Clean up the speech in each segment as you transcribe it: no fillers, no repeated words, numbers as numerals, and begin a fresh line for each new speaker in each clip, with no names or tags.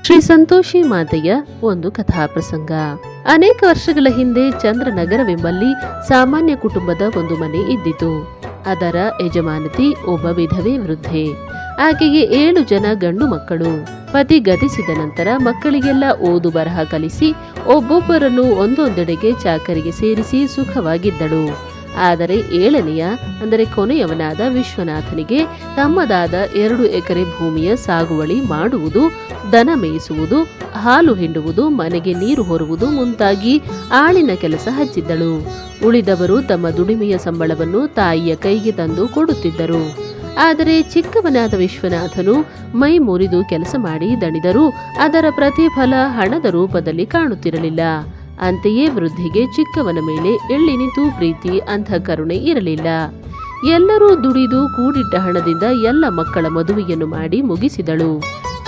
ಶ್ರೀ ಸಂತೋಷಿ ಮಾತೆಯ ಒಂದು ಕಥಾಪ್ರಸಂಗ. ಅನೇಕ ವರ್ಷಗಳ ಹಿಂದೆ ಚಂದ್ರನಗರವೆಂಬಲ್ಲಿ ಸಾಮಾನ್ಯ ಕುಟುಂಬದ ಒಂದು ಮನೆ ಇದ್ದಿತು. ಅದರ ಯಜಮಾನತಿ ಒಬ್ಬ ವಿಧವೆ ವೃದ್ಧೆ. ಆಕೆಗೆ 7 ಜನ ಗಂಡು ಮಕ್ಕಳು. ಪತಿ ಗತಿಸಿದ ನಂತರ ಮಕ್ಕಳಿಗೆಲ್ಲ ಓದು ಬರಹ ಕಲಿಸಿ ಒಬ್ಬೊಬ್ಬರನ್ನು ಒಂದೊಂದೆಡೆಗೆ ಚಾಕರಿಗೆ ಸೇರಿಸಿ ಸುಖವಾಗಿದ್ದಳು. ಆದರೆ 7ನೆಯ ಅಂದರೆ ಕೊನೆಯವನಾದ ವಿಶ್ವನಾಥನಿಗೆ ತಮ್ಮದಾದ 2 ಎಕರೆ ಭೂಮಿಯ ಸಾಗುವಳಿ ಮಾಡುವುದು, ದನ ಮೇಯಿಸುವುದು, ಹಾಲು ಹಿಂಡುವುದು, ಮನೆಗೆ ನೀರು ಹೊರುವುದು ಮುಂತಾಗಿ ಆಳಿನ ಕೆಲಸ ಹಚ್ಚಿದ್ದಳು. ಉಳಿದವರು ತಮ್ಮ ದುಡಿಮೆಯ ಸಂಬಳವನ್ನು ತಾಯಿಯ ಕೈಗೆ ತಂದು ಕೊಡುತ್ತಿದ್ದರು. ಆದರೆ ಚಿಕ್ಕವನಾದ ವಿಶ್ವನಾಥನು ಮೈ ಮುರಿದು ಕೆಲಸ ಮಾಡಿ ದಣಿದರೂ ಅದರ ಪ್ರತಿಫಲ ಹಣದ ರೂಪದಲ್ಲಿ ಕಾಣುತ್ತಿರಲಿಲ್ಲ. ಅಂತೆಯೇ ವೃದ್ಧಿಗೆ ಚಿಕ್ಕವನ ಮೇಲೆ ಎಳ್ಳಿನಿತು ಪ್ರೀತಿ, ಅಂಥ ಕರುಣೆ ಇರಲಿಲ್ಲ. ಎಲ್ಲರೂ ದುಡಿದು ಕೂಡಿಟ್ಟ ಹಣದಿಂದ ಎಲ್ಲ ಮಕ್ಕಳ ಮದುವೆಯನ್ನು ಮಾಡಿ ಮುಗಿಸಿದಳು.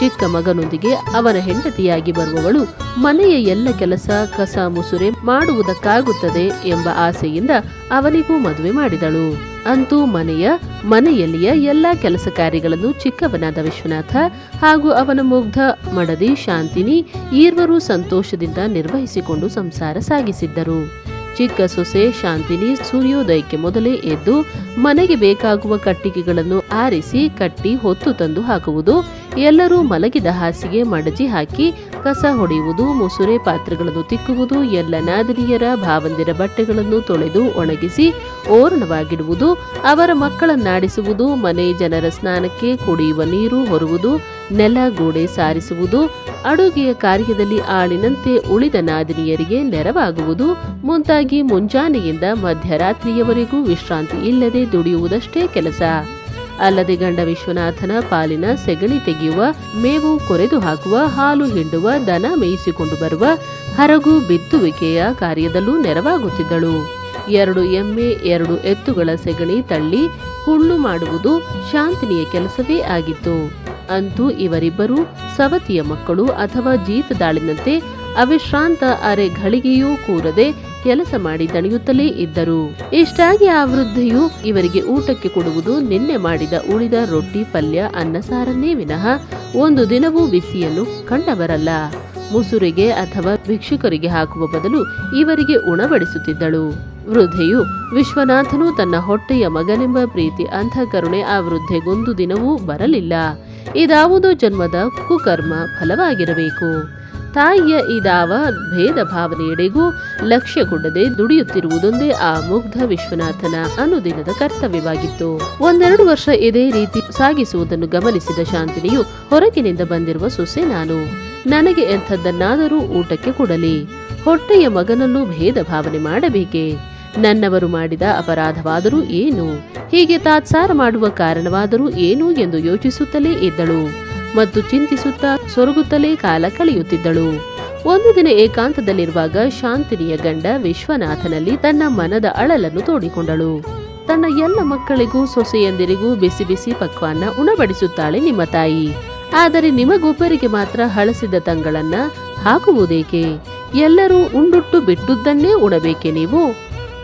ಚಿಕ್ಕ ಮಗನೊಂದಿಗೆ ಅವನ ಹೆಂಡತಿಯಾಗಿ ಬರುವವಳು ಮನೆಯ ಎಲ್ಲ ಕೆಲಸ ಕಸ ಮುಸುರೆ ಮಾಡುವುದಕ್ಕಾಗುತ್ತದೆ ಎಂಬ ಆಸೆಯಿಂದ ಅವನಿಗೂ ಮದುವೆ ಮಾಡಿದಳು. ಅಂತೂ ಮನೆಯಲ್ಲಿಯ ಎಲ್ಲ ಕೆಲಸ ಕಾರ್ಯಗಳನ್ನು ಚಿಕ್ಕವನಾದ ವಿಶ್ವನಾಥ ಹಾಗೂ ಅವನ ಮುಗ್ಧ ಮಡದಿ ಶಾಂತಿನಿ ಈರ್ವರೂ ಸಂತೋಷದಿಂದ ನಿರ್ವಹಿಸಿಕೊಂಡು ಸಂಸಾರ ಸಾಗಿಸಿದ್ದರು. ಚಿಕ್ಕ ಸೊಸೆ ಶಾಂತಿನಿ ಸೂರ್ಯೋದಯಕ್ಕೆ ಮೊದಲೇ ಎದ್ದು ಮನೆಗೆ ಬೇಕಾಗುವ ಕಟ್ಟಿಗೆಗಳನ್ನು ಆರಿಸಿ ಕಟ್ಟಿ ಹೊತ್ತು ತಂದು ಹಾಕುವುದು, ಎಲ್ಲರೂ ಮಲಗಿದ ಹಾಸಿಗೆ ಮಡಚಿ ಹಾಕಿ ಕಸ ಹೊಡೆಯುವುದು, ಮುಸುರೆ ಪಾತ್ರೆಗಳನ್ನು ತಿಕ್ಕುವುದು, ಎಲ್ಲ ನಾದಿನಿಯರ ಭಾವಂದಿರ ಬಟ್ಟೆಗಳನ್ನು ತೊಳೆದು ಒಣಗಿಸಿ ಓರಣವಾಗಿಡುವುದು, ಅವರ ಮಕ್ಕಳನ್ನಾಡಿಸುವುದು, ಮನೆ ಜನರ ಸ್ನಾನಕ್ಕೆ ಕುಡಿಯುವ ನೀರು ಹೊರುವುದು, ನೆಲ ಗೋಡೆ ಸಾರಿಸುವುದು, ಅಡುಗೆಯ ಕಾರ್ಯದಲ್ಲಿ ಆಳಿನಂತೆ ಉಳಿದ ನಾದಿನಿಯರಿಗೆ ನೆರವಾಗುವುದು ಮುಂತಾಗಿ ಮುಂಜಾನೆಯಿಂದ ಮಧ್ಯರಾತ್ರಿಯವರೆಗೂ ವಿಶ್ರಾಂತಿ ಇಲ್ಲದೆ ದುಡಿಯುವುದಷ್ಟೇ ಕೆಲಸ. ಅಲ್ಲದೆ ಗಂಡ ವಿಶ್ವನಾಥನ ಪಾಲಿನ ಸೆಗಣಿ ತೆಗೆಯುವ, ಮೇವು ಕೊರೆದು ಹಾಕುವ, ಹಾಲು ಹಿಂಡುವ, ದನ ಮೇಯಿಸಿಕೊಂಡು ಬರುವ, ಹರಗು ಬಿತ್ತುವಿಕೆಯ ಕಾರ್ಯದಲ್ಲೂ ನೆರವಾಗುತ್ತಿದ್ದಳು. 2 ಎಮ್ಮೆ 2 ಎತ್ತುಗಳ ಸೆಗಣಿ ತಳ್ಳಿ ಹುಲ್ಲು ಮಾಡುವುದು ಶಾಂತಿನಿಯ ಕೆಲಸವೇ ಆಗಿತ್ತು. ಅಂತೂ ಇವರಿಬ್ಬರು ಸವತಿಯ ಮಕ್ಕಳು ಅಥವಾ ಜೀತದಾಳಿನಂತೆ ಅವಿಶ್ರಾಂತ ಅರೆ ಘಳಿಗೆಯೂ ಕೂರದೆ ಕೆಲಸ ಮಾಡಿ ದಣಿಯುತ್ತಲೇ ಇದ್ದರು. ಇಷ್ಟಾಗಿ ಆ ವೃದ್ಧೆಯು ಇವರಿಗೆ ಊಟಕ್ಕೆ ಕೊಡುವುದು ನಿನ್ನೆ ಮಾಡಿದ ಉಳಿದ ರೊಟ್ಟಿ ಪಲ್ಯ ಅನ್ನ ಸಾರನ್ನೇ ವಿನಃ ಒಂದು ದಿನವೂ ಬಿಸಿಯನ್ನು ಕಂಡವರಲ್ಲ. ಮುಸುರಿಗೆ ಅಥವಾ ಭಿಕ್ಷುಕರಿಗೆ ಹಾಕುವ ಬದಲು ಇವರಿಗೆ ಉಣಬಡಿಸುತ್ತಿದ್ದಳು. ವೃದ್ಧೆಯು ವಿಶ್ವನಾಥನು ತನ್ನ ಹೊಟ್ಟೆಯ ಮಗನೆಂಬ ಪ್ರೀತಿ, ಅಂಥ ಕರುಣೆ ಆ ವೃದ್ಧೆಗೊಂದು ದಿನವೂ ಬರಲಿಲ್ಲ. ಇದಾವುದೋ ಜನ್ಮದ ಕುಕರ್ಮ ಫಲವಾಗಿರಬೇಕು. ತಾಯಿಯ ಇದಾವ ಭೇದ ಭಾವನೆಯೆಡೆಗೂ ಲಕ್ಷ್ಯ ಕೊಡದೆ ದುಡಿಯುತ್ತಿರುವುದೊಂದೇ ಆ ಮುಗ್ಧ ವಿಶ್ವನಾಥನ ಅನುದಿನದ ಕರ್ತವ್ಯವಾಗಿತ್ತು. 1-2 ವರ್ಷ ಇದೇ ರೀತಿ ಸಾಗಿಸುವುದನ್ನು ಗಮನಿಸಿದ ಶಾಂತಿನಿಯು, ಹೊರಗಿನಿಂದ ಬಂದಿರುವ ಸೊಸೆ ನಾನು, ನನಗೆ ಎಂಥದ್ದನ್ನಾದರೂ ಊಟಕ್ಕೆ ಕೊಡಲಿ, ಹೊಟ್ಟೆಯ ಮಗನಲ್ಲೂ ಭೇದ ಭಾವನೆ ಮಾಡಬೇಕೆ, ನನ್ನವರು ಮಾಡಿದ ಅಪರಾಧವಾದರೂ ಏನು, ಹೀಗೆ ತಾತ್ಸಾರ ಮಾಡುವ ಕಾರಣವಾದರೂ ಏನು ಎಂದು ಯೋಚಿಸುತ್ತಲೇ ಇದ್ದಳು ಮತ್ತು ಚಿಂತಿಸುತ್ತಾ ಸೊರಗುತ್ತಲೇ ಕಾಲ ಕಳೆಯುತ್ತಿದ್ದಳು. ಒಂದು ದಿನ ಏಕಾಂತದಲ್ಲಿರುವಾಗ ಶಾಂತಿನಿಯ ಗಂಡ ವಿಶ್ವನಾಥನಲ್ಲಿ ತನ್ನ ಮನದ ಅಳಲನ್ನು ತೋಡಿಕೊಂಡಳು. ತನ್ನ ಎಲ್ಲ ಮಕ್ಕಳಿಗೂ ಸೊಸೆಯಂದಿರಿಗೂ ಬಿಸಿ ಬಿಸಿ ಪಕ್ವಾನ್ನ ಉಣಬಡಿಸುತ್ತಾಳೆ ನಿಮ್ಮ ತಾಯಿ, ಆದರೆ ನಿಮಗೊಬ್ಬರಿಗೆ ಮಾತ್ರ ಹಳಸಿದ ತಂಗಳನ್ನ ಹಾಕುವುದೇಕೆ, ಎಲ್ಲರೂ ಉಂಡುಟ್ಟು ಬಿಟ್ಟುದನ್ನೇ ಉಣಬೇಕೆ ನೀವು,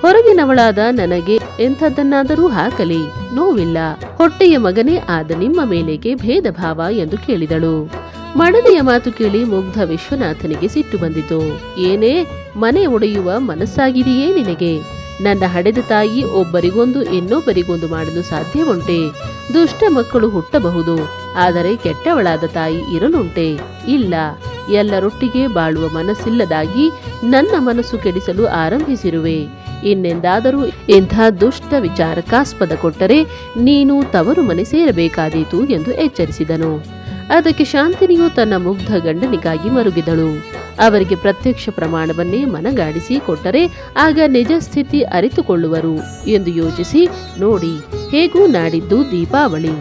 ಹೊರಗಿನವಳಾದ ನನಗೆ ಎಂಥದ್ದನ್ನಾದರೂ ಹಾಕಲಿ, ನೋವಿಲ್ಲ, ಹೊಟ್ಟೆಯ ಮಗನೇ ಆದ ನಿಮ್ಮ ಮೇಲೆಗೆ ಭೇದ ಭಾವ ಎಂದು ಕೇಳಿದಳು. ಮಡದಿಯ ಮಾತು ಕೇಳಿ ಮುಗ್ಧ ವಿಶ್ವನಾಥನಿಗೆ ಸಿಟ್ಟು ಬಂದಿತು. ಏನೇ ಮನೆ ಒಡೆಯುವ ಮನಸ್ಸಾಗಿದೆಯೇ ನಿನಗೆ? ನನ್ನ ಹಡೆದ ತಾಯಿ ಒಬ್ಬರಿಗೊಂದು ಇನ್ನೊಬ್ಬರಿಗೊಂದು ಮಾಡಲು ಸಾಧ್ಯವುಂಟೆ? ದುಷ್ಟ ಮಕ್ಕಳು ಹುಟ್ಟಬಹುದು, ಆದರೆ ಕೆಟ್ಟವಳಾದ ತಾಯಿ ಇರಲುಂಟೆ? ಇಲ್ಲ, ಎಲ್ಲರೊಟ್ಟಿಗೆ ಬಾಳುವ ಮನಸ್ಸಿಲ್ಲದಾಗಿ ನನ್ನ ಮನಸ್ಸು ಕೆಡಿಸಲು ಆರಂಭಿಸಿರುವೆ. ಇನ್ನೆಂದಾದರೂ ಇಂಥ ದುಷ್ಟ ವಿಚಾರಕ್ಕಾಸ್ಪದ ಕೊಟ್ಟರೆ ನೀನು ತವರು ಮನೆ ಸೇರಬೇಕಾದೀತು ಎಂದು ಎಚ್ಚರಿಸಿದನು. ಅದಕ್ಕೆ ಶಾಂತಿನಿಯು ತನ್ನ ಮುಗ್ಧ ಗಂಡನಿಗಾಗಿ ಮರುಗಿದಳು. ಅವರಿಗೆ ಪ್ರತ್ಯಕ್ಷ ಪ್ರಮಾಣವನ್ನೇ ಮನಗಾಡಿಸಿ ಕೊಟ್ಟರೆ ಆಗ ನಿಜ ಸ್ಥಿತಿ ಅರಿತುಕೊಳ್ಳುವರು ಎಂದು ಯೋಚಿಸಿ, ನೋಡಿ, ಹೇಗೂ ನಾಡಿದ್ದು ದೀಪಾವಳಿ,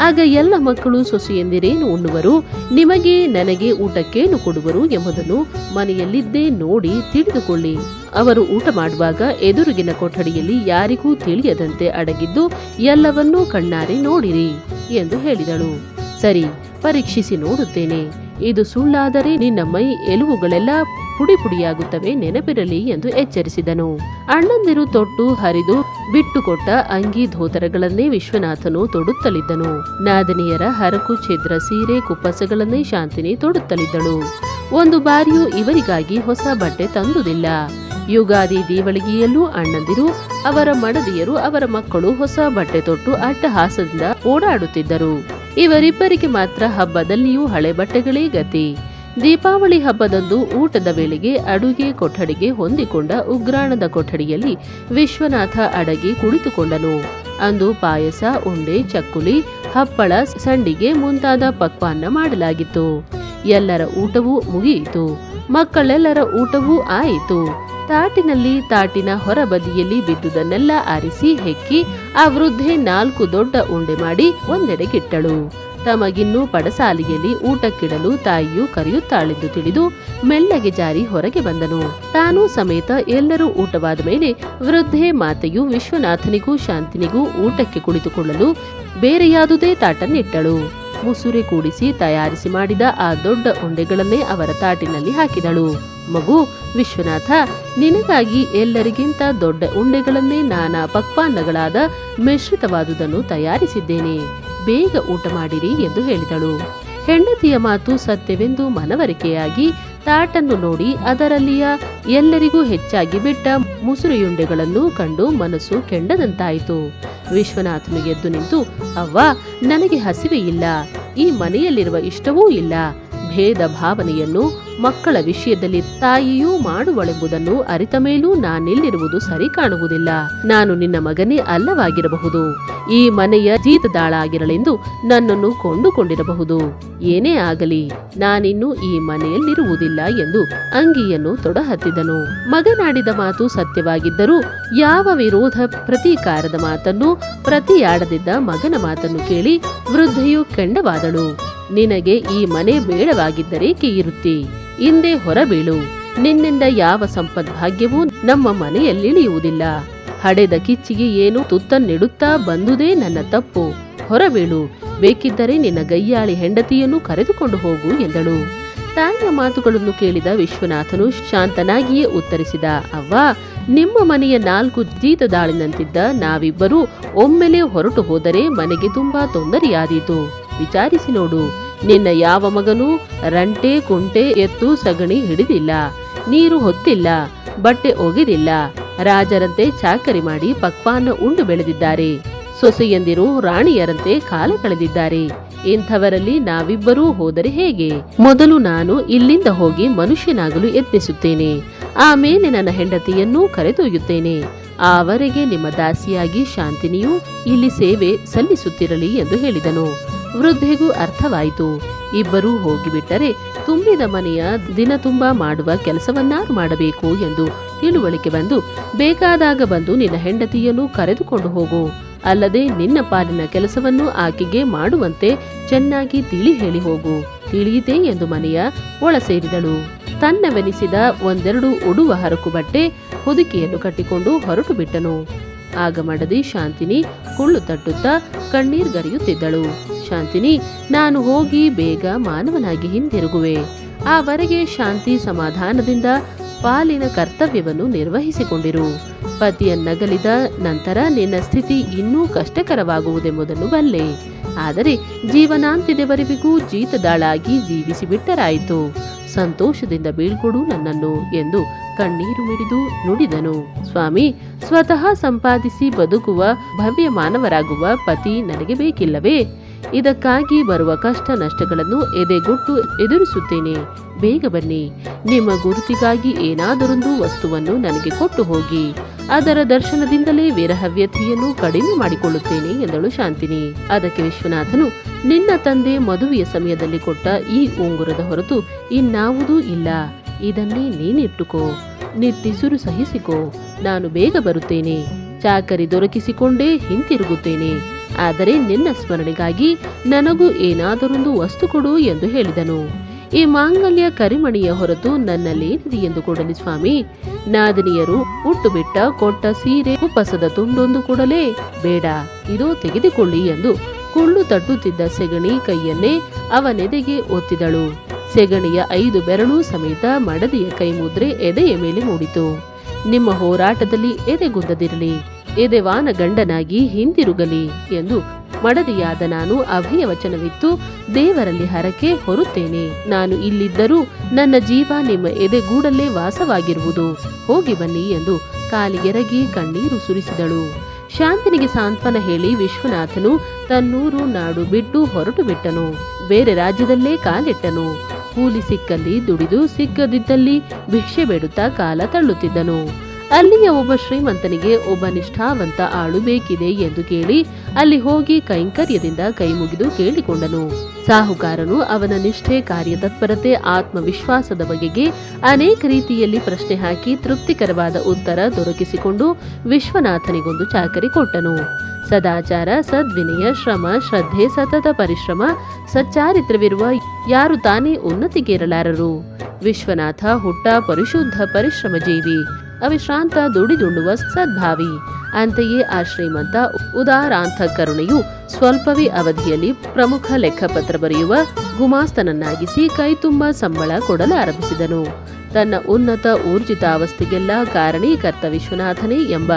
ಆಗ ಎಲ್ಲ ಮಕ್ಕಳು ಸೊಸೆಯಂದಿರೇನು ಉಣ್ಣುವರು, ನಿಮಗೆ ನನಗೆ ಊಟಕ್ಕೇನು ಕೊಡುವರು ಎಂಬುದನ್ನು ಮನೆಯಲ್ಲಿದ್ದೇ ನೋಡಿ ತಿಳಿದುಕೊಳ್ಳಿ. ಅವರು ಊಟ ಮಾಡುವಾಗ ಎದುರಿಗಿನ ಕೊಠಡಿಯಲ್ಲಿ ಯಾರಿಗೂ ತಿಳಿಯದಂತೆ ಅಡಗಿದ್ದು ಎಲ್ಲವನ್ನೂ ಕಣ್ಣಾರೆ ನೋಡಿರಿ ಎಂದು ಹೇಳಿದಳು. ಸರಿ, ಪರೀಕ್ಷಿಸಿ ನೋಡುತ್ತೇನೆ ಇದು ಸುಳ್ಳಾದರೆ ನಿನ್ನ ಮೈ ಎಲುಬುಗಳೆಲ್ಲ ಪುಡಿ ಪುಡಿಯಾಗುತ್ತವೆ, ನೆನಪಿರಲಿ ಎಂದು ಎಚ್ಚರಿಸಿದನು. ಅಣ್ಣಂದಿರು ತೊಟ್ಟು ಹರಿದು ಬಿಟ್ಟುಕೊಟ್ಟ ಅಂಗಿ ಧೋತರಗಳನ್ನೇ ವಿಶ್ವನಾಥನು ತೊಡುತ್ತಲಿದ್ದನು. ನಾದಿನಿಯರ ಹರಕು ಛಿದ್ರ ಸೀರೆ ಕುಪ್ಪಸಗಳನ್ನೇ ಶಾಂತಿನಿ ತೊಡುತ್ತಲಿದ್ದಳು. ಒಂದು ಬಾರಿಯೂ ಇವರಿಗಾಗಿ ಹೊಸ ಬಟ್ಟೆ ತಂದುದಿಲ್ಲ. ಯುಗಾದಿ ದೀವಳಿಗೆಯಲ್ಲೂ ಅಣ್ಣಂದಿರು, ಅವರ ಮಡದಿಯರು, ಅವರ ಮಕ್ಕಳು ಹೊಸ ಬಟ್ಟೆ ತೊಟ್ಟು ಅಟ್ಟಹಾಸದಿಂದ ಓಡಾಡುತ್ತಿದ್ದರು. ಇವರಿಬ್ಬರಿಗೆ ಮಾತ್ರ ಹಬ್ಬದಲ್ಲಿಯೂ ಹಳೆ ಬಟ್ಟೆಗಳೇ ಗತಿ. ದೀಪಾವಳಿ ಹಬ್ಬದಂದು ಊಟದ ವೇಳೆಗೆ ಅಡುಗೆ ಕೊಠಡಿಗೆ ಹೊಂದಿಕೊಂಡ ಉಗ್ರಾಣದ ಕೊಠಡಿಯಲ್ಲಿ ವಿಶ್ವನಾಥ ಅಡಗಿ ಕುಳಿತುಕೊಂಡನು. ಅಂದು ಪಾಯಸ, ಉಂಡೆ, ಚಕ್ಕುಲಿ, ಹಪ್ಪಳ, ಸಂಡಿಗೆ ಮುಂತಾದ ಪಕ್ವಾನ್ನ ಮಾಡಲಾಗಿತ್ತು. ಎಲ್ಲರ ಊಟವೂ ಮುಗಿಯಿತು. ಮಕ್ಕಳೆಲ್ಲರ ಊಟವೂ ಆಯಿತು. ತಾಟಿನ ಹೊರಬದಿಯಲ್ಲಿ ಬಿದ್ದುದನ್ನೆಲ್ಲ ಆರಿಸಿ ಹೆಕ್ಕಿ ಆ ವೃದ್ಧೆ 4 ದೊಡ್ಡ ಉಂಡೆ ಮಾಡಿ ಒಂದೆಡೆಗಿಟ್ಟಳು. ತಮಗಿನ್ನೂ ಪಡಸಾಲಿಯಲ್ಲಿ ಊಟಕ್ಕಿಡಲು ತಾಯಿಯು ಕರೆಯುತ್ತಾಳೆಂದು ತಿಳಿದು ಮೆಲ್ಲಗೆ ಜಾರಿ ಹೊರಗೆ ಬಂದನು. ತಾನೂ ಸಮೇತ ಎಲ್ಲರೂ ಊಟವಾದ ಮೇಲೆ ವೃದ್ಧೆ ಮಾತೆಯು ವಿಶ್ವನಾಥನಿಗೂ ಶಾಂತಿನಿಗೂ ಊಟಕ್ಕೆ ಕುಳಿತುಕೊಳ್ಳಲು ಬೇರೆಯಾದುದೇ ತಾಟನ್ನಿಟ್ಟಳು. ಮುಸುರೆ ಕೂಡಿಸಿ ತಯಾರಿಸಿ ಮಾಡಿದ ಆ ದೊಡ್ಡ ಉಂಡೆಗಳನ್ನೇ ಅವರ ತಾಟಿನಲ್ಲಿ ಹಾಕಿದಳು. ಮಗು, ವಿಶ್ವನಾಥ, ನಿನಗಾಗಿ ಎಲ್ಲರಿಗಿಂತ ದೊಡ್ಡ ಉಂಡೆಗಳನ್ನೇ ನಾನಾ ಪಕ್ವಾನ್ನಗಳಾದ ಮಿಶ್ರಿತವಾದುದನ್ನು ತಯಾರಿಸಿದ್ದೇನೆ. ಬೇಗ ಊಟ ಮಾಡಿರಿ ಎಂದು ಹೇಳಿದಳು. ಹೆಂಡತಿಯ ಮಾತು ಸತ್ಯವೆಂದು ಮನವರಿಕೆಯಾಗಿ ತಾಟನ್ನು ನೋಡಿ ಅದರಲ್ಲಿಯ ಎಲ್ಲರಿಗೂ ಹೆಚ್ಚಾಗಿ ಬಿಟ್ಟ ಮುಸುರಿಯುಂಡೆಗಳನ್ನು ಕಂಡು ಮನಸ್ಸು ಕೆಂಡದಂತಾಯಿತು. ವಿಶ್ವನಾಥನು ಎದ್ದು ನಿಂತು, ಅವ್ವ, ನನಗೆ ಹಸಿವೆ ಇಲ್ಲ, ಈ ಮನೆಯಲ್ಲಿರುವ ಇಷ್ಟವೂ ಇಲ್ಲ. ಭೇದ ಭಾವನೆಯನ್ನು ಮಕ್ಕಳ ವಿಷಯದಲ್ಲಿ ತಾಯಿಯೂ ಮಾಡುವಳೆಂಬುದನ್ನು ಅರಿತ ಮೇಲೂ ನಾನಿಲ್ಲಿರುವುದು ಸರಿ ಕಾಣುವುದಿಲ್ಲ. ನಾನು ನಿನ್ನ ಮಗನೇ ಅಲ್ಲವಾಗಿರಬಹುದು. ಈ ಮನೆಯ ಜೀತದಾಳಾಗಿರಲೆಂದು ನನ್ನನ್ನು ಕೊಂಡುಕೊಂಡಿರಬಹುದು. ಏನೇ ಆಗಲಿ, ನಾನಿನ್ನು ಈ ಮನೆಯಲ್ಲಿರುವುದಿಲ್ಲ ಎಂದು ಅಂಗಿಯನ್ನು ತೊಡಹತ್ತಿದನು. ಮಗನಾಡಿದ ಮಾತು ಸತ್ಯವಾಗಿದ್ದರೂ ಯಾವ ವಿರೋಧ ಪ್ರತೀಕಾರದ ಮಾತನ್ನು ಪ್ರತಿಯಾಡದಿದ್ದ ಮಗನ ಮಾತನ್ನು ಕೇಳಿ ವೃದ್ಧೆಯು ಕೆಂಡವಾದಳು. ನಿನಗೆ ಈ ಮನೆ ಬೇಡವಾಗಿದ್ದರೇಕೆ ಇರುತ್ತಿ? ಹಿಂದೆ ಹೊರಬೀಳು. ನಿನ್ನಿಂದ ಯಾವ ಸಂಪದ್ಭಾಗ್ಯವೂ ನಮ್ಮ ಮನೆಯಲ್ಲಿಳಿಯುವುದಿಲ್ಲ. ಹಡೆದ ಕಿಚ್ಚಿಗೆ ಏನು ತುತ್ತನ್ನಿಡುತ್ತಾ ಬಂದುದೇ ನನ್ನ ತಪ್ಪು. ಹೊರಬೀಳು. ಬೇಕಿದ್ದರೆ ನಿನ್ನ ಗಯ್ಯಾಳಿ ಹೆಂಡತಿಯನ್ನು ಕರೆದುಕೊಂಡು ಹೋಗು ಎಂದಳು. ತಾಯಿಯ ಮಾತುಗಳನ್ನು ಕೇಳಿದ ವಿಶ್ವನಾಥನು ಶಾಂತನಾಗಿಯೇ ಉತ್ತರಿಸಿದ, ಅವ್ವ, ನಿಮ್ಮ ಮನೆಯ 4 ಜೀತದಾಳಿನಂತಿದ್ದ ನಾವಿಬ್ಬರೂ ಒಮ್ಮೆಲೆ ಹೊರಟು ಹೋದರೆ ಮನೆಗೆ ತುಂಬಾ ತೊಂದರೆಯಾದೀತು. ವಿಚಾರಿಸಿ ನೋಡು. ನಿನ್ನ ಯಾವ ಮಗನೂ ರಂಟೆ ಕುಂಟೆ ಎತ್ತು ಸಗಣಿ ಹಿಡಿದಿಲ್ಲ, ನೀರು ಹೊತ್ತಿಲ್ಲ, ಬಟ್ಟೆ ಒಗೆದಿಲ್ಲ. ರಾಜರಂತೆ ಚಾಕರಿ ಮಾಡಿ ಪಕ್ವಾನ್ನ ಉಂಡು ಬೆಳೆದಿದ್ದಾರೆ. ಸೊಸೆಯಂದಿರು ರಾಣಿಯರಂತೆ ಕಾಲ ಕಳೆದಿದ್ದಾರೆ. ಇಂಥವರಲ್ಲಿ ನಾವಿಬ್ಬರೂ ಹೋದರೆ ಹೇಗೆ? ಮೊದಲು ನಾನು ಇಲ್ಲಿಂದ ಹೋಗಿ ಮನುಷ್ಯನಾಗಲು ಯತ್ನಿಸುತ್ತೇನೆ. ಆಮೇಲೆ ನನ್ನ ಹೆಂಡತಿಯನ್ನೂ ಕರೆದೊಯ್ಯುತ್ತೇನೆ. ಆವರೆಗೆ ನಿಮ್ಮ ದಾಸಿಯಾಗಿ ಶಾಂತಿನಿಯೂ ಇಲ್ಲಿ ಸೇವೆ ಸಲ್ಲಿಸುತ್ತಿರಲಿ ಎಂದು ಹೇಳಿದನು. ವೃದ್ಧೆಗೂ ಅರ್ಥವಾಯಿತು. ಇಬ್ಬರೂ ಹೋಗಿಬಿಟ್ಟರೆ ತುಂಬಿದ ಮನೆಯ ದಿನ ತುಂಬಾ ಮಾಡುವ ಕೆಲಸವನ್ನಾರು ಮಾಡಬೇಕು ಎಂದು ತಿಳುವಳಿಕೆ ಬಂದು, ಬೇಕಾದಾಗ ಬಂದು ನಿನ್ನ ಹೆಂಡತಿಯನ್ನು ಕರೆದುಕೊಂಡು ಹೋಗು. ಅಲ್ಲದೆ ನಿನ್ನ ಪಾಲಿನ ಕೆಲಸವನ್ನು ಆಕೆಗೆ ಮಾಡುವಂತೆ ಚೆನ್ನಾಗಿ ತಿಳಿ ಹೇಳಿ ಹೋಗು. ತಿಳಿಯಿತೆ ಎಂದು ಮನೆಯ ಒಳ ಸೇರಿದಳು. ತನ್ನವೆನಿಸಿದ 1-2 ಉಡುವ ಹರಕು ಬಟ್ಟೆ ಹೊದಿಕೆಯನ್ನು ಕಟ್ಟಿಕೊಂಡು ಹೊರಟು ಬಿಟ್ಟನು. ಆಗ ಮಡದಿ ಶಾಂತಿನಿ ಕುಳ್ಳು ತಟ್ಟುತ್ತಾ ಕಣ್ಣೀರ್ಗರಿಯುತ್ತಿದ್ದಳು. ಶಾಂತಿನಿ, ನಾನು ಹೋಗಿ ಬೇಗ ಮಾನವನಾಗಿ ಹಿಂದಿರುಗುವೆ. ಆವರೆಗೆ ಶಾಂತಿ ಸಮಾಧಾನದಿಂದ ಪಾಲಿನ ಕರ್ತವ್ಯವನ್ನು ನಿರ್ವಹಿಸಿಕೊಂಡಿರು. ಪತಿಯನ್ನಗಲಿದ ನಂತರ ನಿನ್ನ ಸ್ಥಿತಿ ಇನ್ನೂ ಕಷ್ಟಕರವಾಗುವುದೆಂಬುದನ್ನು ಬಲ್ಲೆ. ಆದರೆ ಜೀವನಾಂತ್ಯದವರೆವಿಗೂ ಜೀತದಾಳಾಗಿ ಜೀವಿಸಿಬಿಟ್ಟರಾಯಿತು. ಸಂತೋಷದಿಂದ ಬೀಳ್ಕೊಡು ನನ್ನನ್ನು ಎಂದು ಕಣ್ಣೀರು ಮಿಡಿದು ನುಡಿದನು. ಸ್ವಾಮಿ, ಸ್ವತಃ ಸಂಪಾದಿಸಿ ಬದುಕುವ ಭವ್ಯ ಮಾನವರಾಗುವ ಪತಿ ನನಗೆ ಬೇಕಿಲ್ಲವೇ? ಇದಕ್ಕಾಗಿ ಬರುವ ಕಷ್ಟ ನಷ್ಟಗಳನ್ನು ಎದೆಗೊಟ್ಟು ಎದುರಿಸುತ್ತೇನೆ. ಬೇಗ ಬನ್ನಿ. ನಿಮ್ಮ ಗುರುತಿಗಾಗಿ ಏನಾದರೊಂದು ವಸ್ತುವನ್ನು ನನಗೆ ಕೊಟ್ಟು ಹೋಗಿ. ಅದರ ದರ್ಶನದಿಂದಲೇ ವಿರಹವ್ಯಥೆಯನ್ನು ಕಡಿಮೆ ಮಾಡಿಕೊಳ್ಳುತ್ತೇನೆ ಎಂದಳು ಶಾಂತಿನಿ. ಅದಕ್ಕೆ ವಿಶ್ವನಾಥನು, ನಿನ್ನ ತಂದೆ ಮದುವೆಯ ಸಮಯದಲ್ಲಿ ಕೊಟ್ಟ ಈ ಉಂಗುರದ ಹೊರತು ಇನ್ನಾವುದೂ ಇಲ್ಲ. ಇದನ್ನೇ ನೀನಿಟ್ಟುಕೋ. ನಿಟ್ಟಿಸುರು ಸಹಿಸಿಕೋ. ನಾನು ಬೇಗ ಬರುತ್ತೇನೆ. ಚಾಕರಿ ದೊರಕಿಸಿಕೊಂಡೇ ಹಿಂತಿರುಗುತ್ತೇನೆ. ಆದರೆ ನಿನ್ನ ಸ್ಮರಣೆಗಾಗಿ ನನಗೂ ಏನಾದರೊಂದು ವಸ್ತು ಕೊಡು ಎಂದು ಹೇಳಿದನು. ಈ ಮಾಂಗಲ್ಯ ಕರಿಮಣಿಯ ಹೊರತು ನನ್ನಲ್ಲೇನಿದೆ ಎಂದು ಕೊಡಲಿ ಸ್ವಾಮಿ? ನಾದಿನಿಯರು ಉಟ್ಟು ಬಿಟ್ಟ ಕೊಟ್ಟ ಸೀರೆ ಕುಪ್ಪಸದ ತುಂಡೊಂದು ಕೊಡಲೇ? ಬೇಡ, ಇದೋ ತೆಗೆದುಕೊಳ್ಳಿ ಎಂದು ಕುಳ್ಳು ತಟ್ಟುತ್ತಿದ್ದ ಸೆಗಣಿ ಕೈಯನ್ನೇ ಅವನೆದೆಗೆ ಒತ್ತಿದಳು. ಸೆಗಣಿಯ 5 ಬೆರಳು ಸಮೇತ ಮಡದಿಯ ಕೈ ಮುದ್ರೆ ಎದೆಯ ಮೇಲೆ ಮೂಡಿತು. ನಿಮ್ಮ ಹೋರಾಟದಲ್ಲಿ ಎದೆಗುಂದದಿರಲಿ, ಎದೆವಾನ ಗಂಡನಾಗಿ ಹಿಂದಿರುಗಲಿ ಎಂದು ಮಡದಿಯಾದ ನಾನು ಅಭಯ ವಚನವಿತ್ತು ದೇವರಲ್ಲಿ ಹರಕೆ ಹೊರುತ್ತೇನೆ. ನಾನು ಇಲ್ಲಿದ್ದರೂ ನನ್ನ ಜೀವ ನಿಮ್ಮ ಎದೆಗೂಡಲ್ಲೇ ವಾಸವಾಗಿರುವುದು. ಹೋಗಿ ಬನ್ನಿ ಎಂದು ಕಾಲಿಗೆರಗಿ ಕಣ್ಣೀರು ಸುರಿಸಿದಳು. ಶಾಂತನಿಗೆ ಸಾಂತ್ವನ ಹೇಳಿ ವಿಶ್ವನಾಥನು ತನ್ನೂರು ನಾಡು ಬಿಟ್ಟು ಹೊರಟು ಬಿಟ್ಟನು. ಬೇರೆ ರಾಜ್ಯದಲ್ಲೇ ಕಾಲಿಟ್ಟನು. ಕೂಲಿ ಸಿಕ್ಕಲ್ಲಿ ದುಡಿದು, ಸಿಕ್ಕದಿದ್ದಲ್ಲಿ ಭಿಕ್ಷೆ ಬೇಡುತ್ತಾ ಕಾಲ ತಳ್ಳುತ್ತಿದ್ದನು. ಅಲ್ಲಿಯ ಒಬ್ಬ ಶ್ರೀಮಂತನಿಗೆ ಒಬ್ಬ ನಿಷ್ಠಾವಂತ ಆಳು ಬೇಕಿದೆ ಎಂದು ಕೇಳಿ ಅಲ್ಲಿ ಹೋಗಿ ಕೈಂಕರ್ಯದಿಂದ ಕೈ ಮುಗಿದು ಕೇಳಿಕೊಂಡನು. ಸಾಹುಕಾರನು ಅವನ ನಿಷ್ಠೆ, ಕಾರ್ಯತತ್ಪರತೆ, ಆತ್ಮವಿಶ್ವಾಸದ ಬಗೆಗೆ ಅನೇಕ ರೀತಿಯಲ್ಲಿ ಪ್ರಶ್ನೆ ಹಾಕಿ ತೃಪ್ತಿಕರವಾದ ಉತ್ತರ ದೊರಕಿಸಿಕೊಂಡು ವಿಶ್ವನಾಥನಿಗೊಂದು ಚಾಕರಿ ಕೊಟ್ಟನು. ಸದಾಚಾರ, ಸದ್ವಿನಯ, ಶ್ರಮ, ಶ್ರದ್ಧೆ, ಸತತ ಪರಿಶ್ರಮ, ಸಚ್ಚಾರಿತ್ರವಿರುವ ಯಾರು ತಾನೇ ಉನ್ನತಿಗೇರಲಾರರು. ವಿಶ್ವನಾಥ ಹುಟ್ಟ ಪರಿಶುದ್ಧ ಪರಿಶ್ರಮ ಜೀವಿ, ಅವಿಶ್ರಾಂತ ದುಡಿದುಣ್ಣುವ ಸದ್ಭಾವಿ. ಅಂತೆಯೇ ಆ ಶ್ರೀಮಂತ ಉದಾರಾಂತ ಕರುಣೆಯು ಸ್ವಲ್ಪವೇ ಅವಧಿಯಲ್ಲಿ ಪ್ರಮುಖ ಲೆಕ್ಕಪತ್ರ ಬರೆಯುವ ಗುಮಾಸ್ತನನ್ನಾಗಿಸಿ ಕೈತುಂಬ ಸಂಬಳ ಕೊಡಲಾರಂಭಿಸಿದನು. ತನ್ನ ಉನ್ನತ ಊರ್ಜಿತಾವಸ್ಥೆಗೆಲ್ಲ ಕಾರಣೀಕರ್ತ ವಿಶ್ವನಾಥನೇ ಎಂಬ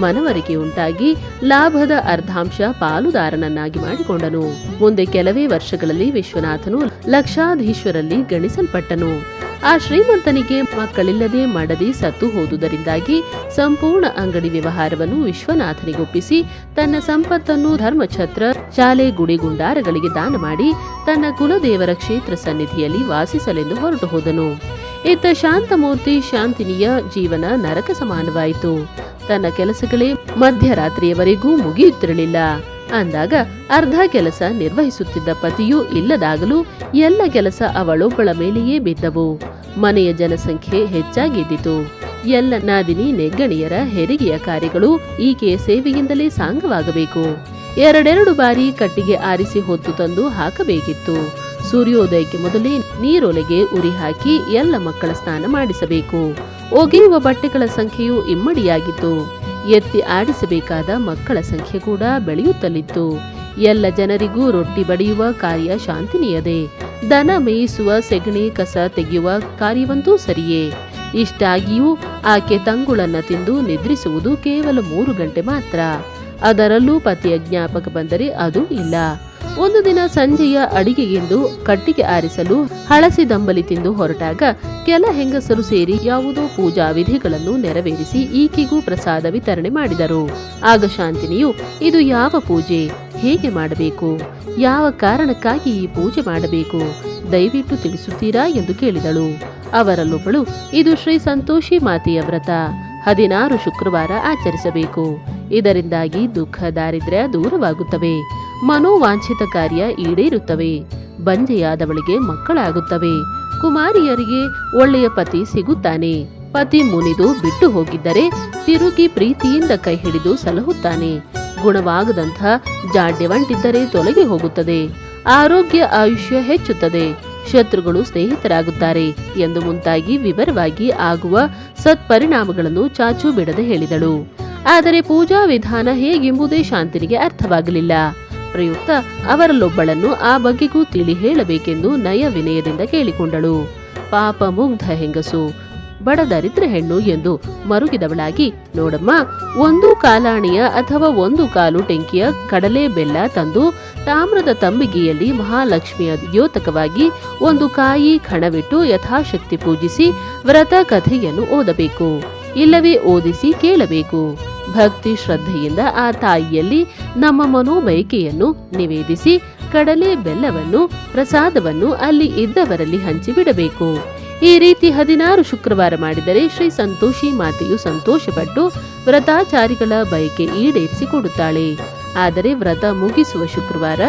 ಮನವರಿಕೆಯುಂಟಾಗಿ ಲಾಭದ ಅರ್ಧಾಂಶ ಪಾಲುದಾರನನ್ನಾಗಿ ಮಾಡಿಕೊಂಡನು. ಮುಂದೆ ಕೆಲವೇ ವರ್ಷಗಳಲ್ಲಿ ವಿಶ್ವನಾಥನು ಲಕ್ಷಾಧೀಶ್ವರಲ್ಲಿ ಗಣಿಸಲ್ಪಟ್ಟನು. ಆ ಶ್ರೀಮಂತನಿಗೆ ಮಕ್ಕಳಿಲ್ಲದೆ ಮಡದಿ ಸತ್ತು ಹೋದುದರಿಂದಾಗಿ ಸಂಪೂರ್ಣ ಅಂಗಡಿ ವ್ಯವಹಾರವನ್ನು ವಿಶ್ವನಾಥನಿಗೊಪ್ಪಿಸಿ ತನ್ನ ಸಂಪತ್ತನ್ನು ಧರ್ಮಛತ್ರ, ಶಾಲೆ, ಗುಡಿ, ಗುಂಡಾರಗಳಿಗೆ ದಾನ ಮಾಡಿ ತನ್ನ ಕುಲದೇವರ ಕ್ಷೇತ್ರ ಸನ್ನಿಧಿಯಲ್ಲಿ ವಾಸಿಸಲೆಂದು ಹೊರಟು ಹೋದನು. ಇತ್ತ ಶಾಂತಮೂರ್ತಿ ಶಾಂತಿನಿಯ ಜೀವನ ನರಕ ಸಮಾನವಾಯಿತು. ತನ್ನ ಕೆಲಸಗಳೇ ಮಧ್ಯರಾತ್ರಿಯವರೆಗೂ ಮುಗಿಯುತ್ತಿರಲಿಲ್ಲ. ಅಂದಾಗ ಅರ್ಧ ಕೆಲಸ ನಿರ್ವಹಿಸುತ್ತಿದ್ದ ಪತಿಯೂ ಇಲ್ಲದಾಗಲೂ ಎಲ್ಲ ಕೆಲಸ ಅವಳೊಬ್ಬಳ ಮೇಲೆಯೇ ಬಿದ್ದವು. ಮನೆಯ ಜನಸಂಖ್ಯೆ ಹೆಚ್ಚಾಗಿದ್ದಿತು. ಎಲ್ಲ ನಾದಿನಿ ನೆಗ್ಗಣಿಯರ ಹೆರಿಗೆಯ ಕಾರ್ಯಗಳು ಈಕೆಯ ಸೇವೆಯಿಂದಲೇ ಸಾಂಗವಾಗಬೇಕು. 2 ಬಾರಿ ಕಟ್ಟಿಗೆ ಆರಿಸಿ ಹೊತ್ತು ತಂದು ಹಾಕಬೇಕಿತ್ತು. ಸೂರ್ಯೋದಯಕ್ಕೆ ಮೊದಲೇ ನೀರೊಲೆಗೆ ಉರಿ ಹಾಕಿ ಎಲ್ಲ ಮಕ್ಕಳ ಸ್ನಾನ ಮಾಡಿಸಬೇಕು. ಒಗೆಯುವ ಬಟ್ಟೆಗಳ ಸಂಖ್ಯೆಯು ಇಮ್ಮಡಿಯಾಗಿತ್ತು. ಎತ್ತಿ ಆಡಿಸಬೇಕಾದ ಮಕ್ಕಳ ಸಂಖ್ಯೆ ಕೂಡ ಬೆಳೆಯುತ್ತಲಿತ್ತು. ಎಲ್ಲ ಜನರಿಗೂ ರೊಟ್ಟಿ ಬಡಿಯುವ ಕಾರ್ಯ ಶಾಂತಿನಿಯದೇ. ದನ ಮೇಯಿಸುವ, ಸೆಗಣಿ ಕಸ ತೆಗೆಯುವ ಕಾರ್ಯವಂತೂ ಸರಿಯೇ. ಇಷ್ಟಾಗಿಯೂ ಆಕೆ ತಂಗುಳನ್ನ ತಿಂದು ನಿದ್ರಿಸುವುದು ಕೇವಲ 3 ಗಂಟೆ ಮಾತ್ರ. ಅದರಲ್ಲೂ ಪತಿಯ ಜ್ಞಾಪಕ ಬಂದರೆ ಅದೂ ಇಲ್ಲ. ಒಂದು ದಿನ ಸಂಜೆಯ ಅಡಿಗೆಗೆಂದು ಕಟ್ಟಿಗೆ ಆರಿಸಲು ಹಳಸಿ ದಂಬಲಿ ತಿಂದು ಹೊರಟಾಗ ಕೆಲ ಹೆಂಗಸರು ಸೇರಿ ಯಾವುದೋ ಪೂಜಾ ವಿಧಿಗಳನ್ನು ನೆರವೇರಿಸಿ ಈಕೆಗೂ ಪ್ರಸಾದ ವಿತರಣೆ ಮಾಡಿದರು. ಆಗ ಶಾಂತಿನಿಯು, ಇದು ಯಾವ ಪೂಜೆ, ಹೇಗೆ ಮಾಡಬೇಕು, ಯಾವ ಕಾರಣಕ್ಕಾಗಿ ಈ ಪೂಜೆ ಮಾಡಬೇಕು, ದಯವಿಟ್ಟು ತಿಳಿಸುತ್ತೀರಾ ಎಂದು ಕೇಳಿದಳು. ಅವರಲ್ಲೊಬ್ಬಳು, ಇದು ಶ್ರೀ ಸಂತೋಷಿ ಮಾತೆಯ ವ್ರತ. 16 ಶುಕ್ರವಾರ ಆಚರಿಸಬೇಕು. ಇದರಿಂದಾಗಿ ದುಃಖ, ದಾರಿದ್ರ್ಯ ದೂರವಾಗುತ್ತವೆ. ಮನೋವಾಂಛಿತ ಕಾರ್ಯ ಈಡೇರುತ್ತವೆ. ಬಂಜೆಯಾದವಳಿಗೆ ಮಕ್ಕಳಾಗುತ್ತವೆ. ಕುಮಾರಿಯರಿಗೆ ಒಳ್ಳೆಯ ಪತಿ ಸಿಗುತ್ತಾನೆ. ಪತಿ ಮುನಿದು ಬಿಟ್ಟು ಹೋಗಿದ್ದರೆ ತಿರುಗಿ ಪ್ರೀತಿಯಿಂದ ಕೈ ಹಿಡಿದು ಸಲಹುತ್ತಾನೆ. ಗುಣವಾಗದಂಥ ಜಾಡ್ಯವಂಟಿದ್ದರೆ ತೊಲಗಿ ಹೋಗುತ್ತದೆ. ಆರೋಗ್ಯ, ಆಯುಷ್ಯ ಹೆಚ್ಚುತ್ತದೆ. ಶತ್ರುಗಳು ಸ್ನೇಹಿತರಾಗುತ್ತಾರೆ ಎಂದು ಮುಂತಾಗಿ ವಿವರವಾಗಿ ಆಗುವ ಸತ್ಪರಿಣಾಮಗಳನ್ನು ಚಾಚು ಬಿಡದೆ ಹೇಳಿದಳು. ಆದರೆ ಪೂಜಾ ವಿಧಾನ ಹೇಗೆಂಬುದೇ ಶಾಂತಿನಿಗೆ ಅರ್ಥವಾಗಲಿಲ್ಲ. ಪ್ರಯುಕ್ತ ಅವರಲ್ಲೊಬ್ಬಳನ್ನು ಆ ಬಗ್ಗೆಗೂ ತಿಳಿ ಹೇಳಬೇಕೆಂದು ನಯ ವಿನಯದಿಂದ ಕೇಳಿಕೊಂಡಳು. ಪಾಪ ಮುಗ್ಧ ಹೆಂಗಸು, ಬಡ ದರಿದ್ರ ಹೆಣ್ಣು ಎಂದು ಮರುಗಿದವಳಾಗಿ, ನೋಡಮ್ಮ, 1 ಕಾಲಾಣಿಯ ಅಥವಾ 1 ಕಾಲು ಟೆಂಕಿಯ ಕಡಲೆ ಬೆಲ್ಲ ತಂದು ತಾಮ್ರದ ತಂಬಿಗೆಯಲ್ಲಿ ಮಹಾಲಕ್ಷ್ಮಿಯ ದ್ಯೋತಕವಾಗಿ 1 ಕಾಯಿ ಕಣವಿಟ್ಟು ಯಥಾಶಕ್ತಿ ಪೂಜಿಸಿ ವ್ರತ ಕಥೆಯನ್ನು ಓದಬೇಕು. ಇಲ್ಲವೇ ಓದಿಸಿ ಕೇಳಬೇಕು. ಭಕ್ತಿ ಶ್ರದ್ಧೆಯಿಂದ ಆ ತಾಯಿಯಲ್ಲಿ ನಮ್ಮ ಮನೋಬಯಕೆಯನ್ನು ನಿವೇದಿಸಿ ಕಡಲೆ ಬೆಲ್ಲವನ್ನು, ಪ್ರಸಾದವನ್ನು ಅಲ್ಲಿ ಇದ್ದವರಲ್ಲಿ ಹಂಚಿಬಿಡಬೇಕು. ಈ ರೀತಿ 16 ಶುಕ್ರವಾರ ಮಾಡಿದರೆ ಶ್ರೀ ಸಂತೋಷಿ ಮಾತೆಯು ಸಂತೋಷಪಟ್ಟು ವ್ರತಾಚಾರಿಗಳ ಬಯಕೆ ಈಡೇರಿಸಿಕೊಡುತ್ತಾಳೆ. ಆದರೆ ವ್ರತ ಮುಗಿಸುವ ಶುಕ್ರವಾರ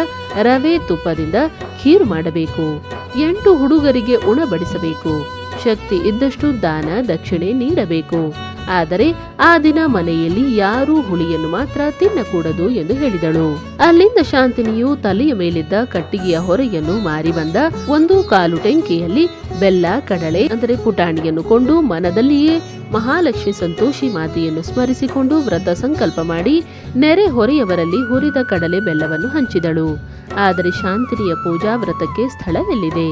ರವೆ ತುಪ್ಪದಿಂದ ಖೀರು ಮಾಡಬೇಕು. 8 ಹುಡುಗರಿಗೆ ಉಣಬಡಿಸಬೇಕು. ಶಕ್ತಿ ಇದ್ದಷ್ಟು ದಾನ ದಕ್ಷಿಣೆ ನೀಡಬೇಕು. ಆದರೆ ಆ ದಿನ ಮನೆಯಲ್ಲಿ ಯಾರೂ ಹುಳಿಯನ್ನು ಮಾತ್ರ ತಿನ್ನಕೂಡದು ಎಂದು ಹೇಳಿದಳು. ಅಲ್ಲಿಂದ ಶಾಂತಿನಿಯು ತಲೆಯ ಮೇಲಿದ್ದ ಕಟ್ಟಿಗೆಯ ಹೊರೆಯನ್ನು ಮಾರಿ ಬಂದ 1 ಕಾಲು ಟೆಂಕಿಯಲ್ಲಿ ಬೆಲ್ಲ, ಕಡಲೆ ಅಂದರೆ ಪುಟಾಣಿಯನ್ನು ಕೊಂಡು ಮನದಲ್ಲಿಯೇ ಮಹಾಲಕ್ಷ್ಮಿ ಸಂತೋಷಿ ಮಾತೆಯನ್ನು ಸ್ಮರಿಸಿಕೊಂಡು ವ್ರತ ಸಂಕಲ್ಪ ಮಾಡಿ ನೆರೆ ಹೊರೆಯವರಲ್ಲಿ ಹುರಿದ ಕಡಲೆ ಬೆಲ್ಲವನ್ನು ಹಂಚಿದಳು. ಆದರೆ ಶಾಂತಿನಿಯ ಪೂಜಾ ವ್ರತಕ್ಕೆ ಸ್ಥಳವೆಲ್ಲಿದೆ?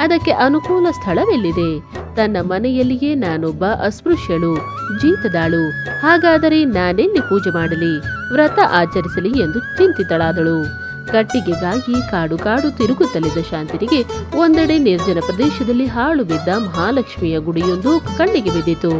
ಅದಕ್ಕೆ ಅನುಕೂಲ ಸ್ಥಳವೆಲ್ಲಿದೆ? ತನ್ನ ಮನೆಯಲ್ಲಿಯೇ ನಾನೊಬ್ಬ ಅಸ್ಪೃಶ್ಯಳು, ಜೀತದಾಳು. ಹಾಗಾದರೆ ನಾನೆಲ್ಲಿ ಪೂಜೆ ಮಾಡಲಿ, ವ್ರತ ಆಚರಿಸಲಿ ಎಂದು ಚಿಂತಿತಳಾದಳು. ಕಟ್ಟಿಗೆಗಾಗಿ ಕಾಡು ಕಾಡು ತಿರುಗುತ್ತಲಿದ್ದ ಶಾಂತಿನಿಗೆ ಒಂದೆಡೆ ನಿರ್ಜನ ಪ್ರದೇಶದಲ್ಲಿ ಹಾಳು ಬಿದ್ದ ಮಹಾಲಕ್ಷ್ಮಿಯ ಗುಡಿಯೊಂದು ಕಣ್ಣಿಗೆ ಬಿದ್ದಿತು.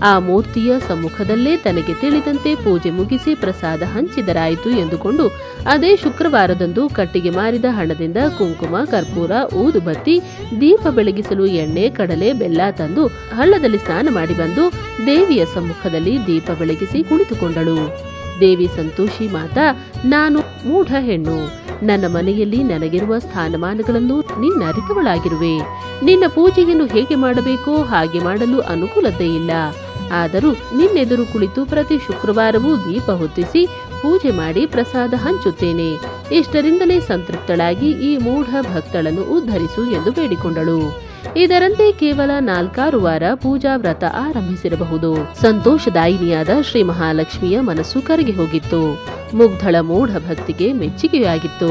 ಆ ಮೂರ್ತಿಯ ಸಮ್ಮುಖದಲ್ಲೇ ತನಗೆ ತಿಳಿದಂತೆ ಪೂಜೆ ಮುಗಿಸಿ ಪ್ರಸಾದ ಹಂಚಿದರಾಯಿತು ಎಂದುಕೊಂಡು ಅದೇ ಶುಕ್ರವಾರದಂದು ಕಟ್ಟಿಗೆ ಮಾರಿದ ಹಣದಿಂದ ಕುಂಕುಮ, ಕರ್ಪೂರ, ಊದುಬತ್ತಿ, ದೀಪ ಬೆಳಗಿಸಲು ಎಣ್ಣೆ, ಕಡಲೆ, ಬೆಲ್ಲ ತಂದು ಹಳ್ಳದಲ್ಲಿ ಸ್ನಾನ ಮಾಡಿ ಬಂದು ದೇವಿಯ ಸಮ್ಮುಖದಲ್ಲಿ ದೀಪ ಬೆಳಗಿಸಿ ಕುಳಿತುಕೊಂಡಳು. ದೇವಿ ಸಂತೋಷಿ ಮಾತಾ, ನಾನು ಮೂಢ ಹೆಣ್ಣು. ನನ್ನ ಮನೆಯಲ್ಲಿ ನನಗಿರುವ ಸ್ಥಾನಮಾನಗಳನ್ನು ನೀನರಿತವಳಾಗಿರುವೆ. ನಿನ್ನ ಪೂಜೆಯನ್ನು ಹೇಗೆ ಮಾಡಬೇಕೋ ಹಾಗೆ ಮಾಡಲು ಅನುಕೂಲತೆ ಇಲ್ಲ. ಆದರೂ ನಿನ್ನೆದುರು ಕುಳಿತು ಪ್ರತಿ ಶುಕ್ರವಾರವೂ ದೀಪ ಹೊತ್ತಿಸಿ ಪೂಜೆ ಮಾಡಿ ಪ್ರಸಾದ ಹಂಚುತ್ತೇನೆ. ಇಷ್ಟರಿಂದಲೇ ಸಂತೃಪ್ತಳಾಗಿ ಈ ಮೂಢ ಭಕ್ತಳನ್ನು ಉದ್ಧರಿಸು ಎಂದು ಬೇಡಿಕೊಂಡಳು. ಇದರಂತೆ ಕೇವಲ 4-6 ವಾರ ಪೂಜಾ ವ್ರತ ಆರಂಭಿಸಿರಬಹುದು. ಸಂತೋಷದಾಯಿನಿಯಾದ ಶ್ರೀ ಮಹಾಲಕ್ಷ್ಮಿಯ ಮನಸ್ಸು ಕರಗಿ ಹೋಗಿತ್ತು. ಮುಗ್ಧಳ ಮೂಢ ಭಕ್ತಿಗೆ ಮೆಚ್ಚುಗೆಯಾಗಿತ್ತು.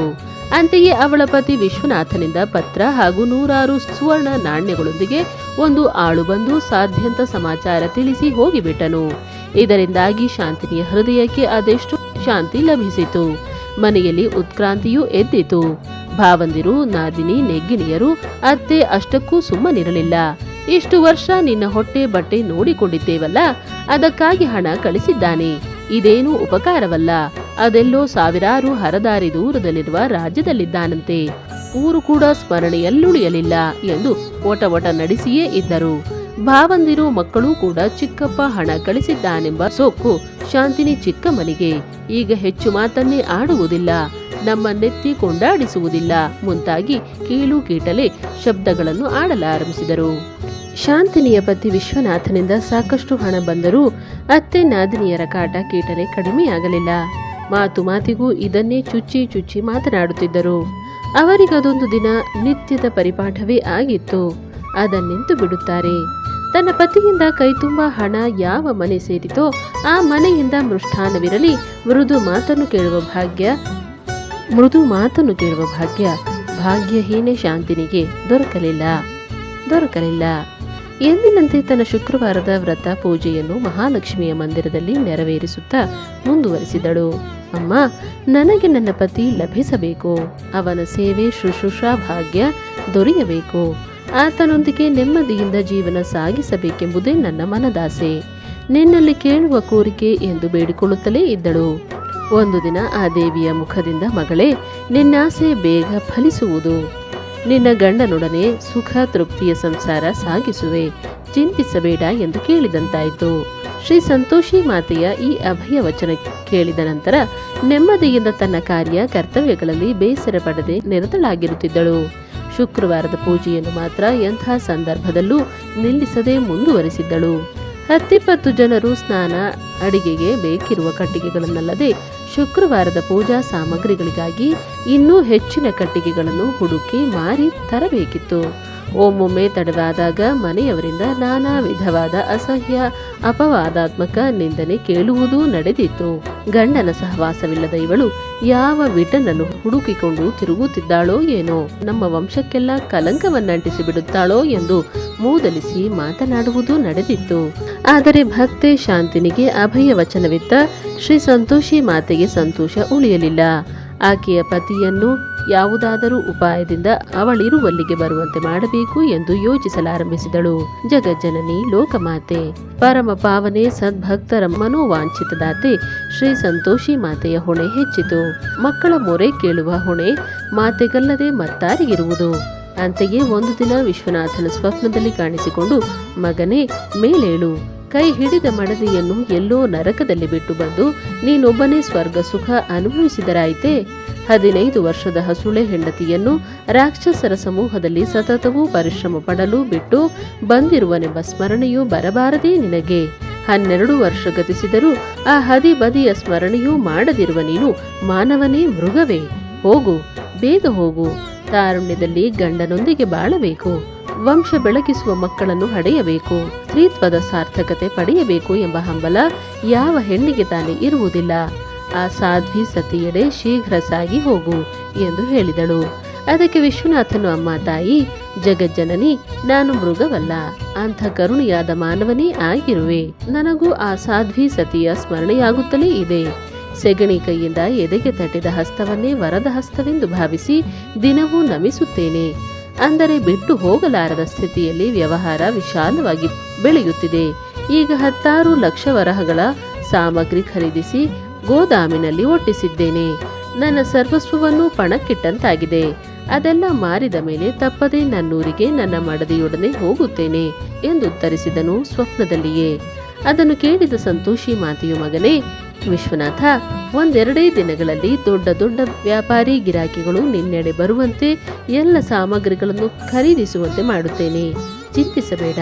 ಅಂತೆಯೇ ಅವಳ ಪತಿ ವಿಶ್ವನಾಥನಿಂದ ಪತ್ರ ಹಾಗೂ 100 ಸುವರ್ಣ ನಾಣ್ಯಗಳೊಂದಿಗೆ ಒಂದು ಆಳು ಬಂದು ಸಾಧ್ಯಂತ ಸಮಾಚಾರ ತಿಳಿಸಿ ಹೋಗಿಬಿಟ್ಟನು. ಇದರಿಂದಾಗಿ ಶಾಂತಿನಿಯ ಹೃದಯಕ್ಕೆ ಅದೆಷ್ಟು ಶಾಂತಿ ಲಭಿಸಿತು. ಮನೆಯಲ್ಲಿ ಉತ್ಕ್ರಾಂತಿಯೂ ಎದ್ದಿತು. ಭಾವಂದಿರು, ನಾದಿನಿ, ನೆಗ್ಗಿನಿಯರು, ಅತ್ತೆ ಅಷ್ಟಕ್ಕೂ ಸುಮ್ಮನಿರಲಿಲ್ಲ. ಇಷ್ಟು ವರ್ಷ ನಿನ್ನ ಹೊಟ್ಟೆ ಬಟ್ಟೆ ನೋಡಿಕೊಂಡಿದ್ದೇವಲ್ಲ, ಅದಕ್ಕಾಗಿ ಹಣ ಕಳಿಸಿದ್ದಾನೆ. ಇದೇನೂ ಉಪಕಾರವಲ್ಲ. ಅದೆಲ್ಲೋ ಸಾವಿರಾರು ಹರದಾರಿ ದೂರದಲ್ಲಿರುವ ರಾಜ್ಯದಲ್ಲಿದ್ದಾನಂತೆ. ಊರು ಕೂಡ ಸ್ಮರಣೆಯಲ್ಲುಳಿಯಲಿಲ್ಲ ಎಂದು ಒಟ ನಡೆಸಿಯೇ ಇದ್ದರು. ಭಾವಂದಿರು, ಮಕ್ಕಳೂ ಕೂಡ ಚಿಕ್ಕಪ್ಪ ಹಣ ಕಳಿಸಿದ್ದಾನೆಂಬ ಸೊಕ್ಕು ಶಾಂತಿನಿ ಚಿಕ್ಕಮ್ಮನಿಗೆ. ಈಗ ಹೆಚ್ಚು ಮಾತನ್ನೇ ಆಡುವುದಿಲ್ಲ, ನಮ್ಮನ್ನೆತ್ತಿ ಕೊಂಡಾಡಿಸುವುದಿಲ್ಲ ಮುಂತಾಗಿ ಕೀಳು ಕೀಟಲೆ ಶಬ್ದಗಳನ್ನು ಆಡಲಾರಂಭಿಸಿದರು. ಶಾಂತಿನಿಯ ಪತಿ ವಿಶ್ವನಾಥನಿಂದ ಸಾಕಷ್ಟು ಹಣ ಬಂದರೂ ಅತ್ತೆ ನಾದಿನಿಯರ ಕಾಟ ಕೀಟಲೆ ಕಡಿಮೆಯಾಗಲಿಲ್ಲ. ಮಾತಿಗೂ ಇದನ್ನೇ ಚುಚ್ಚಿ ಮಾತನಾಡುತ್ತಿದ್ದರು. ಅವರಿಗದೊಂದು ದಿನ ನಿತ್ಯದ ಪರಿಪಾಠವೇ ಆಗಿತ್ತು. ಅದನ್ನೆಂತು ಬಿಡುತ್ತಾರೆ? ತನ್ನ ಪತಿಯಿಂದ ಕೈತುಂಬ ಹಣ ಯಾವ ಮನೆ ಸೇರಿತೋ ಆ ಮನೆಯಿಂದ ಮೃಷ್ಠಾನವಿರಲಿ ಮೃದು ಮಾತನ್ನು ಕೇಳುವ ಭಾಗ್ಯ ಭಾಗ್ಯಹೀನೆ ಶಾಂತಿನಿಗೆ ದೊರಕಲಿಲ್ಲ. ಎಂದಿನಂತೆ ತನ್ನ ಶುಕ್ರವಾರದ ವ್ರತ ಪೂಜೆಯನ್ನು ಮಹಾಲಕ್ಷ್ಮಿಯ ಮಂದಿರದಲ್ಲಿ ನೆರವೇರಿಸುತ್ತಾ ಮುಂದುವರಿಸಿದಳು. ಅಮ್ಮ, ನನಗೆ ನನ್ನ ಪತಿ ಲಭಿಸಬೇಕು. ಅವನ ಸೇವೆ ಶುಶ್ರೂಷಾ ಭಾಗ್ಯ ದೊರೆಯಬೇಕು. ಆತನೊಂದಿಗೆ ನೆಮ್ಮದಿಯಿಂದ ಜೀವನ ಸಾಗಿಸಬೇಕೆಂಬುದೇ ನನ್ನ ಮನದಾಸೆ. ನಿನ್ನಲ್ಲಿ ಕೇಳುವ ಕೋರಿಕೆ ಎಂದು ಬೇಡಿಕೊಳ್ಳುತ್ತಲೇ ಇದ್ದಳು. ಒಂದು ದಿನ ಆ ದೇವಿಯ ಮುಖದಿಂದ, ಮಗಳೇ, ನಿನ್ನಾಸೆ ಬೇಗ ಫಲಿಸುವುದು. ನಿನ್ನ ಗಂಡನೊಡನೆ ಸುಖ ತೃಪ್ತಿಯ ಸಂಸಾರ ಸಾಗಿಸುವೆ, ಚಿಂತಿಸಬೇಡ ಎಂದು ಕೇಳಿದಂತಾಯಿತು. ಶ್ರೀ ಸಂತೋಷಿ ಮಾತೆಯ ಈ ಅಭಯ ವಚನ ಕೇಳಿದ ನಂತರ ನೆಮ್ಮದಿಯಿಂದ ತನ್ನ ಕರ್ತವ್ಯಗಳಲ್ಲಿ ಬೇಸರ ಪಡದೆ ನಿರತಳಾಗಿರುತ್ತಿದ್ದಳು. ಶುಕ್ರವಾರದ ಪೂಜೆಯನ್ನು ಮಾತ್ರ ಎಂಥ ಸಂದರ್ಭದಲ್ಲೂ ನಿಲ್ಲಿಸದೆ ಮುಂದುವರಿಸಿದ್ದಳು. 10-20 ಜನರು ಸ್ನಾನ ಅಡಿಗೆಗೆ ಬೇಕಿರುವ ಕಟ್ಟಿಗೆಗಳನ್ನಲ್ಲದೆ ಶುಕ್ರವಾರದ ಪೂಜಾ ಸಾಮಗ್ರಿಗಳಿಗಾಗಿ ಇನ್ನೂ ಹೆಚ್ಚಿನ ಕಟ್ಟಿಗೆಗಳನ್ನು ಹುಡುಕಿ ಮಾರಿ ತರಬೇಕಿತ್ತು. ಒಮ್ಮೊಮ್ಮೆ ತಡವಾದಾಗ ಮನೆಯವರಿಂದ ನಾನಾ ವಿಧವಾದ ಅಸಹ್ಯ ಅಪವಾದಾತ್ಮಕ ನಿಂದನೆ ಕೇಳುವುದೂ ನಡೆದಿತ್ತು. ಗಂಡನ ಸಹವಾಸವಿಲ್ಲದ ಇವಳು ಯಾವ ವಿಟನನ್ನು ಹುಡುಕಿಕೊಂಡು ತಿರುಗುತ್ತಿದ್ದಾಳೋ ಏನೋ, ನಮ್ಮ ವಂಶಕ್ಕೆಲ್ಲ ಕಲಂಕವನ್ನಂಟಿಸಿ ಬಿಡುತ್ತಾಳೋ ಎಂದು ಮೂದಲಿಸಿ ಮಾತನಾಡುವುದೂ ನಡೆದಿತ್ತು. ಆದರೆ ಭಕ್ತೆ ಶಾಂತಿನಿಗೆ ಅಭಯ ವಚನವಿತ್ತ ಶ್ರೀ ಸಂತೋಷಿ ಮಾತೆಗೆ ಸಂತೋಷ ಉಳಿಯಲಿಲ್ಲ. ಆಕೆಯ ಪತಿಯನ್ನು ಯಾವುದಾದರೂ ಉಪಾಯದಿಂದ ಅವಳಿರುವಲ್ಲಿಗೆ ಬರುವಂತೆ ಮಾಡಬೇಕು ಎಂದು ಯೋಚಿಸಲಾರಂಭಿಸಿದಳು. ಜಗಜ್ಜನನಿ, ಲೋಕಮಾತೆ, ಪರಮ ಪಾವನೆ, ಸದ್ಭಕ್ತರ ಮನೋವಾಂಛಿತದಾತೆ ಶ್ರೀ ಸಂತೋಷಿ ಮಾತೆಯ ಹೊಣೆ ಹೆಚ್ಚಿತು. ಮಕ್ಕಳ ಮೊರೆ ಕೇಳುವ ಹೊಣೆ ಮಾತೆಗಲ್ಲದೆ ಮತ್ತಾರಿಗಿರುವುದು? ಅಂತೆಯೇ ಒಂದು ದಿನ ವಿಶ್ವನಾಥನ ಸ್ವಪ್ನದಲ್ಲಿ ಕಾಣಿಸಿಕೊಂಡು, ಮಗನೇ, ಮೇಲೇಳು, ಕೈ ಹಿಡಿದ ಮಡದಿಯನ್ನು ಎಲ್ಲೋ ನರಕದಲ್ಲಿ ಬಿಟ್ಟು ಬಂದು ನೀನೊಬ್ಬನೇ ಸ್ವರ್ಗ ಸುಖ ಅನುಭವಿಸಿದರಾಯಿತೆ. 15 ವರ್ಷದ ಹಸುಳೆ ಹೆಂಡತಿಯನ್ನು ರಾಕ್ಷಸರ ಸಮೂಹದಲ್ಲಿ ಸತತವೂ ಪರಿಶ್ರಮ ಪಡಲು ಬಿಟ್ಟು ಬಂದಿರುವನೆಂಬ ಸ್ಮರಣೆಯೂ ಬರಬಾರದೇ ನಿನಗೆ. 12 ವರ್ಷ ಗತಿಸಿದರೂ ಆ ಹದಿಬದಿಯ ಸ್ಮರಣೆಯೂ ಮಾಡದಿರುವ ನೀನು ಮಾನವನೇ ಮೃಗವೇ? ಹೋಗು, ಬೇಗ ಹೋಗು. ತಾರುಣ್ಯದಲ್ಲಿ ಗಂಡನೊಂದಿಗೆ ಬಾಳಬೇಕು, ವಂಶ ಬೆಳಗಿಸುವ ಮಕ್ಕಳನ್ನು ಹಡೆಯಬೇಕು, ಸ್ತ್ರೀತ್ವದ ಸಾರ್ಥಕತೆ ಪಡೆಯಬೇಕು ಎಂಬ ಹಂಬಲ ಯಾವ ಹೆಣ್ಣಿಗೆ ತಾನೇ ಇರುವುದಿಲ್ಲ? ಆ ಸಾಧ್ವಿ ಸತಿಯೆಡೆ ಶೀಘ್ರ ಸಾಗಿ ಹೋಗು ಎಂದು ಹೇಳಿದಳು. ಅದಕ್ಕೆ ವಿಶ್ವನಾಥನು, ಅಮ್ಮ ತಾಯಿ, ಜಗಜ್ಜನನಿ, ನಾನು ಮೃಗವಲ್ಲ, ಅಂಥ ಕರುಣಿಯಾದ ಮಾನವನೇ ಆಗಿರುವೆ. ನನಗೂ ಆ ಸಾಧ್ವಿ ಸತಿಯ ಸ್ಮರಣೆಯಾಗುತ್ತಲೇ ಇದೆ. ಸೆಗಣಿ ಕೈಯಿಂದ ಎದೆಗೆ ತಟ್ಟಿದ ಹಸ್ತವನ್ನೇ ವರದ ಹಸ್ತವೆಂದು ಭಾವಿಸಿ ದಿನವೂ ನಮಿಸುತ್ತೇನೆ. ಅಂದರೆ ಬಿಟ್ಟು ಹೋಗಲಾರದ ಸ್ಥಿತಿಯಲ್ಲಿ ವ್ಯವಹಾರ ವಿಶಾಲವಾಗಿ ಬೆಳೆಯುತ್ತಿದೆ. ಈಗ 10 ಲಕ್ಷ ವರಹಗಳ ಸಾಮಗ್ರಿ ಖರೀದಿಸಿ ಗೋದಾಮಿನಲ್ಲಿ ಒಟ್ಟಿಸಿದ್ದೇನೆ. ನನ್ನ ಸರ್ವಸ್ವವನ್ನು ಪಣಕ್ಕಿಟ್ಟಂತಾಗಿದೆ. ಅದೆಲ್ಲ ಮಾರಿದ ಮೇಲೆ ತಪ್ಪದೆ ನನ್ನೂರಿಗೆ ನನ್ನ ಮಡದಿಯೊಡನೆ ಹೋಗುತ್ತೇನೆ ಎಂದು ಉತ್ತರಿಸಿದನು ಸ್ವಪ್ನದಲ್ಲಿಯೇ. ಅದನ್ನು ಕೇಳಿದ ಸಂತೋಷಿ ಮಾತೆಯು, ಮಗನೇ ವಿಶ್ವನಾಥ, ಒಂದೆರಡೇ ದಿನಗಳಲ್ಲಿ ದೊಡ್ಡ ದೊಡ್ಡ ವ್ಯಾಪಾರಿ ಗಿರಾಕಿಗಳು ನಿನ್ನೆಡೆ ಬರುವಂತೆ ಎಲ್ಲ ಸಾಮಗ್ರಿಗಳನ್ನು ಖರೀದಿಸುವಂತೆ ಮಾಡುತ್ತೇನೆ. ಚಿಂತಿಸಬೇಡ.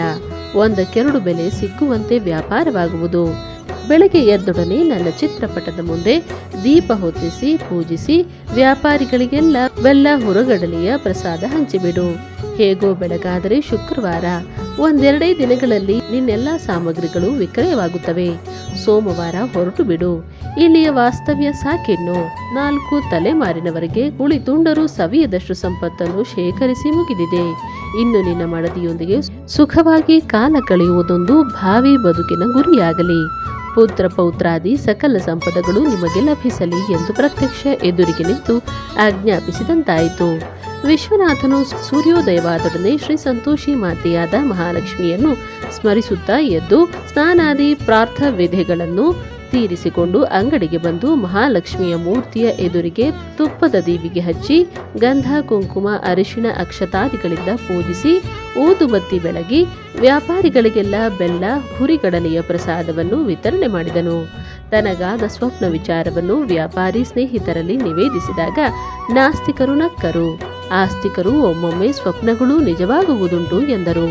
ಒಂದಕ್ಕೆರಡು ಬೆಲೆ ಸಿಕ್ಕುವಂತೆ ವ್ಯಾಪಾರವಾಗುವುದು. ಬೆಳಗ್ಗೆ ಎದ್ದೊಡನೆ ನನ್ನ ಚಿತ್ರಪಟದ ಮುಂದೆ ದೀಪ ಹೊತ್ತಿಸಿ ಪೂಜಿಸಿ ವ್ಯಾಪಾರಿಗಳಿಗೆಲ್ಲ ಬೆಲ್ಲ ಹೊರಗಡಲೆಯ ಪ್ರಸಾದ ಹಂಚಿಬಿಡು. ಹೇಗೋ ಬೆಳಗಾದರೆ ಶುಕ್ರವಾರ. ಒಂದೆರಡೇ ದಿನಗಳಲ್ಲಿ ನಿನ್ನೆಲ್ಲ ಸಾಮಗ್ರಿಗಳು ವಿಕ್ರಯವಾಗುತ್ತವೆ. ಸೋಮವಾರ ಹೊರಟು ಬಿಡು. ಇಲ್ಲಿಯ ವಾಸ್ತವ್ಯ ಸಾಕಿನ್ನು. 4 ತಲೆಮಾರಿನವರೆಗೆ ಕುಳಿತುಂಡರೂ ಸವಿಯದಷ್ಟು ಸಂಪತ್ತನ್ನು ಶೇಖರಿಸಿ ಮುಗಿದಿದೆ. ಇನ್ನು ನಿನ್ನ ಮಡದಿಯೊಂದಿಗೆ ಸುಖವಾಗಿ ಕಾಲ ಕಳೆಯುವುದೊಂದು ಭಾವಿ ಬದುಕಿನ ಗುರಿಯಾಗಲಿ. ಪುತ್ರ ಪೌತ್ರಾದಿ ಸಕಲ ಸಂಪದಗಳು ನಿಮಗೆ ಲಭಿಸಲಿ ಎಂದು ಪ್ರತ್ಯಕ್ಷ ಎದುರಿಗೆ ನಿಂತು ಆಜ್ಞಾಪಿಸಿದಂತಾಯಿತು. ವಿಶ್ವನಾಥನು ಸೂರ್ಯೋದಯವಾದೊಡನೆ ಶ್ರೀ ಸಂತೋಷಿ ಮಾತೆಯಾದ ಮಹಾಲಕ್ಷ್ಮಿಯನ್ನು ಸ್ಮರಿಸುತ್ತಾ ಎದ್ದು ಸ್ನಾನಾದಿ ಪ್ರಾರ್ಥ ವಿಧೆಗಳನ್ನು ತೀರಿಸಿಕೊಂಡು ಅಂಗಡಿಗೆ ಬಂದು ಮಹಾಲಕ್ಷ್ಮಿಯ ಮೂರ್ತಿಯ ಎದುರಿಗೆ ತುಪ್ಪದ ದೀವಿಗೆ ಹಚ್ಚಿ ಗಂಧ ಕುಂಕುಮ ಅರಿಶಿಣ ಅಕ್ಷತಾದಿಗಳಿಂದ ಪೂಜಿಸಿ ಊದುಬತ್ತಿ ಬೆಳಗಿ ವ್ಯಾಪಾರಿಗಳಿಗೆಲ್ಲ ಬೆಲ್ಲ ಹುರಿಗಡಲೆಯ ಪ್ರಸಾದವನ್ನು ವಿತರಣೆ ಮಾಡಿದನು. ತನಗಾದ ಸ್ವಪ್ನ ವಿಚಾರವನ್ನು ವ್ಯಾಪಾರಿ ಸ್ನೇಹಿತರಲ್ಲಿ ನಿವೇದಿಸಿದಾಗ ನಾಸ್ತಿಕರು ನಕ್ಕರು. ಆಸ್ತಿಕರು ಒಮ್ಮೊಮ್ಮೆ ಸ್ವಪ್ನಗಳು ನಿಜವಾಗುವುದುಂಟು ಎಂದರು.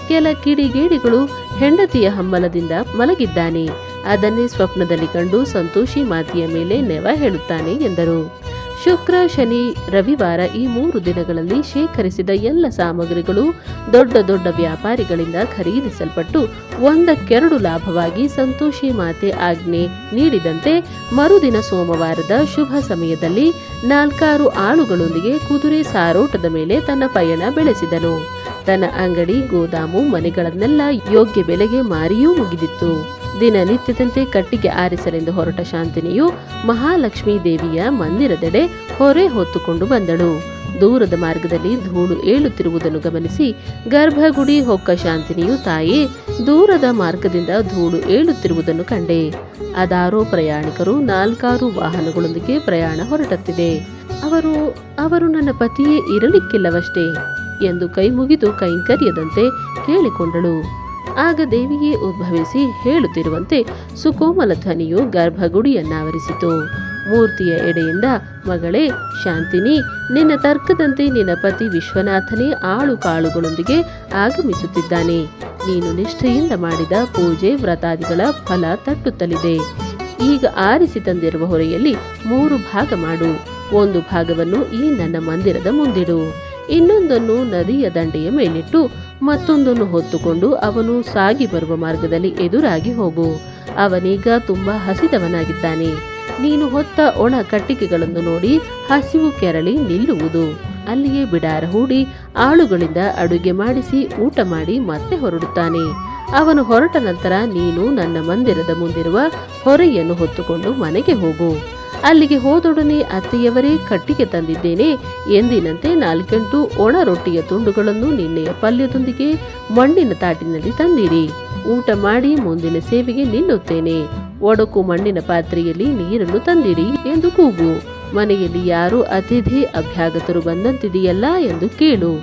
ಕೆಲ ಕಿಡಿಗೇಡಿಗಳು ಹೆಂಡತಿಯ ಹಮ್ಮಲದಿಂದ ಮಲಗಿದ್ದಾನೆ, ಅದನ್ನೇ ಸ್ವಪ್ನದಲ್ಲಿ ಕಂಡು ಸಂತೋಷಿ ಮಾತೆಯ ಮೇಲೆ ನೆವ ಹೇಳುತ್ತಾನೆ ಎಂದರು. ಶುಕ್ರ, ಶನಿ, ರವಿವಾರ ಈ 3 ದಿನಗಳಲ್ಲಿ ಶೇಖರಿಸಿದ ಎಲ್ಲ ಸಾಮಗ್ರಿಗಳು ದೊಡ್ಡ ದೊಡ್ಡ ವ್ಯಾಪಾರಿಗಳಿಂದ ಖರೀದಿಸಲ್ಪಟ್ಟು ಒಂದಕ್ಕೆರಡು ಲಾಭವಾಗಿ ಸಂತೋಷಿ ಮಾತೆ ಆಜ್ಞೆ ನೀಡಿದಂತೆ ಮರುದಿನ ಸೋಮವಾರದ ಶುಭ ಸಮಯದಲ್ಲಿ 4 ಆಳುಗಳೊಂದಿಗೆ ಕುದುರೆ ಸಾರೋಟದ ಮೇಲೆ ತನ್ನ ಪಯಣ ಬೆಳೆಸಿದನು. ತನ್ನ ಅಂಗಡಿ, ಗೋದಾಮು, ಮನೆಗಳನ್ನೆಲ್ಲ ಯೋಗ್ಯ ಬೆಲೆಗೆ ಮಾರಿಯೂ ಮುಗಿದಿತ್ತು. ದಿನನಿತ್ಯದಂತೆ ಕಟ್ಟಿಗೆ ಆರಿಸಲೆಂದು ಹೊರಟ ಶಾಂತಿನಿಯು ಮಹಾಲಕ್ಷ್ಮೀ ದೇವಿಯ ಮಂದಿರದೆಡೆ ಹೊರೆ ಹೊತ್ತುಕೊಂಡು ಬಂದಳು. ದೂರದ ಮಾರ್ಗದಲ್ಲಿ ಧೂಳು ಏಳುತ್ತಿರುವುದನ್ನು ಗಮನಿಸಿ ಗರ್ಭಗುಡಿ ಹೊಕ್ಕ ಶಾಂತಿನಿಯು, ತಾಯೇ, ದೂರದ ಮಾರ್ಗದಿಂದ ಧೂಳು ಏಳುತ್ತಿರುವುದನ್ನು ಕಂಡೆ. ಅದಾರೋ ಪ್ರಯಾಣಿಕರು 4 ವಾಹನಗಳೊಂದಿಗೆ ಪ್ರಯಾಣ ಹೊರಟುತ್ತಿದೆ. ಅವರು ನನ್ನ ಪತಿಯೇ ಇರಲಿಕ್ಕಿಲ್ಲವಷ್ಟೇ ಎಂದು ಕೈ ಮುಗಿದು ಕೈಂಕರ್ಯದಂತೆ ಕೇಳಿಕೊಂಡಳು. ಆಗ ದೇವಿಯೇ ಉದ್ಭವಿಸಿ ಹೇಳುತ್ತಿರುವಂತೆ ಸುಕೋಮಲ ಧ್ವನಿಯು ಗರ್ಭಗುಡಿಯನ್ನಾವರಿಸಿತು. ಮೂರ್ತಿಯ ಎಡೆಯಿಂದ, ಮಗಳೇ ಶಾಂತಿನಿ, ನಿನ್ನ ತರ್ಕದಂತೆ ನಿನ್ನ ಪತಿ ವಿಶ್ವನಾಥನೇ ಆಳು ಕಾಳುಗಳೊಂದಿಗೆ ಆಗಮಿಸುತ್ತಿದ್ದಾನೆ. ನೀನು ನಿಷ್ಠೆಯಿಂದ ಮಾಡಿದ ಪೂಜೆ ವ್ರತಾದಿಗಳ ಫಲ ತಟ್ಟುತ್ತಲಿದೆ. ಈಗ ಆರಿಸಿ ತಂದಿರುವ ಹೊರೆಯಲ್ಲಿ 3 ಭಾಗ ಮಾಡು. 1 ಭಾಗವನ್ನು ಈ ನನ್ನ ಮಂದಿರದ ಮುಂದಿಡು, ಇನ್ನೊಂದನ್ನು ನದಿಯ ದಂಡೆಯ ಮೇಲಿಟ್ಟು ಮತ್ತೊಂದನ್ನು ಹೊತ್ತುಕೊಂಡು ಅವನು ಸಾಗಿ ಬರುವ ಮಾರ್ಗದಲ್ಲಿ ಎದುರಾಗಿ ಹೋಗು. ಅವನೀಗ ತುಂಬಾ ಹಸಿದವನಾಗಿದ್ದಾನೆ. ನೀನು ಹೊತ್ತ ಒಣ ಕಟ್ಟಿಗೆಗಳನ್ನು ನೋಡಿ ಹಸಿವು ಕೆರಳಿ ನಿಲ್ಲುವುದು. ಅಲ್ಲಿಯೇ ಬಿಡಾರ ಹೂಡಿ ಆಳುಗಳಿಂದ ಅಡುಗೆ ಮಾಡಿಸಿ ಊಟ ಮಾಡಿ ಮತ್ತೆ ಹೊರಡುತ್ತಾನೆ. ಅವನು ಹೊರಟ ನಂತರ ನೀನು ನನ್ನ ಮಂದಿರದ ಮುಂದಿರುವ ಹೊರೆಯನ್ನು ಹೊತ್ತುಕೊಂಡು ಮನೆಗೆ ಹೋಗು. ಅಲ್ಲಿಗೆ ಹೋದೊಡನೆ ಅತ್ತೆಯವರೇ ಕಟ್ಟಿಗೆ ತಂದಿದ್ದೇನೆ ಎಂದಿನಂತೆ 4 ಒಣ ರೊಟ್ಟಿಯ ತುಂಡುಗಳನ್ನು ನಿನ್ನೆಯ ಪಲ್ಯದೊಂದಿಗೆ ಮಣ್ಣಿನ ತಾಟಿನಲ್ಲಿ ತಂದಿರಿ. ಊಟ ಮಾಡಿ ಮುಂದಿನ ಸೇವೆಗೆ ನಿಲ್ಲುತ್ತೇನೆ. ಒಡಕು ಮಣ್ಣಿನ ಪಾತ್ರೆಯಲ್ಲಿ ನೀರನ್ನು ತಂದಿರಿ ಎಂದು ಕೂಗು. ಮನೆಯಲ್ಲಿ ಯಾರು ಅತಿಥಿ ಅಭ್ಯಾಗತರು ಬಂದಂತಿದೆಯಲ್ಲ ಎಂದು ಕೇಳು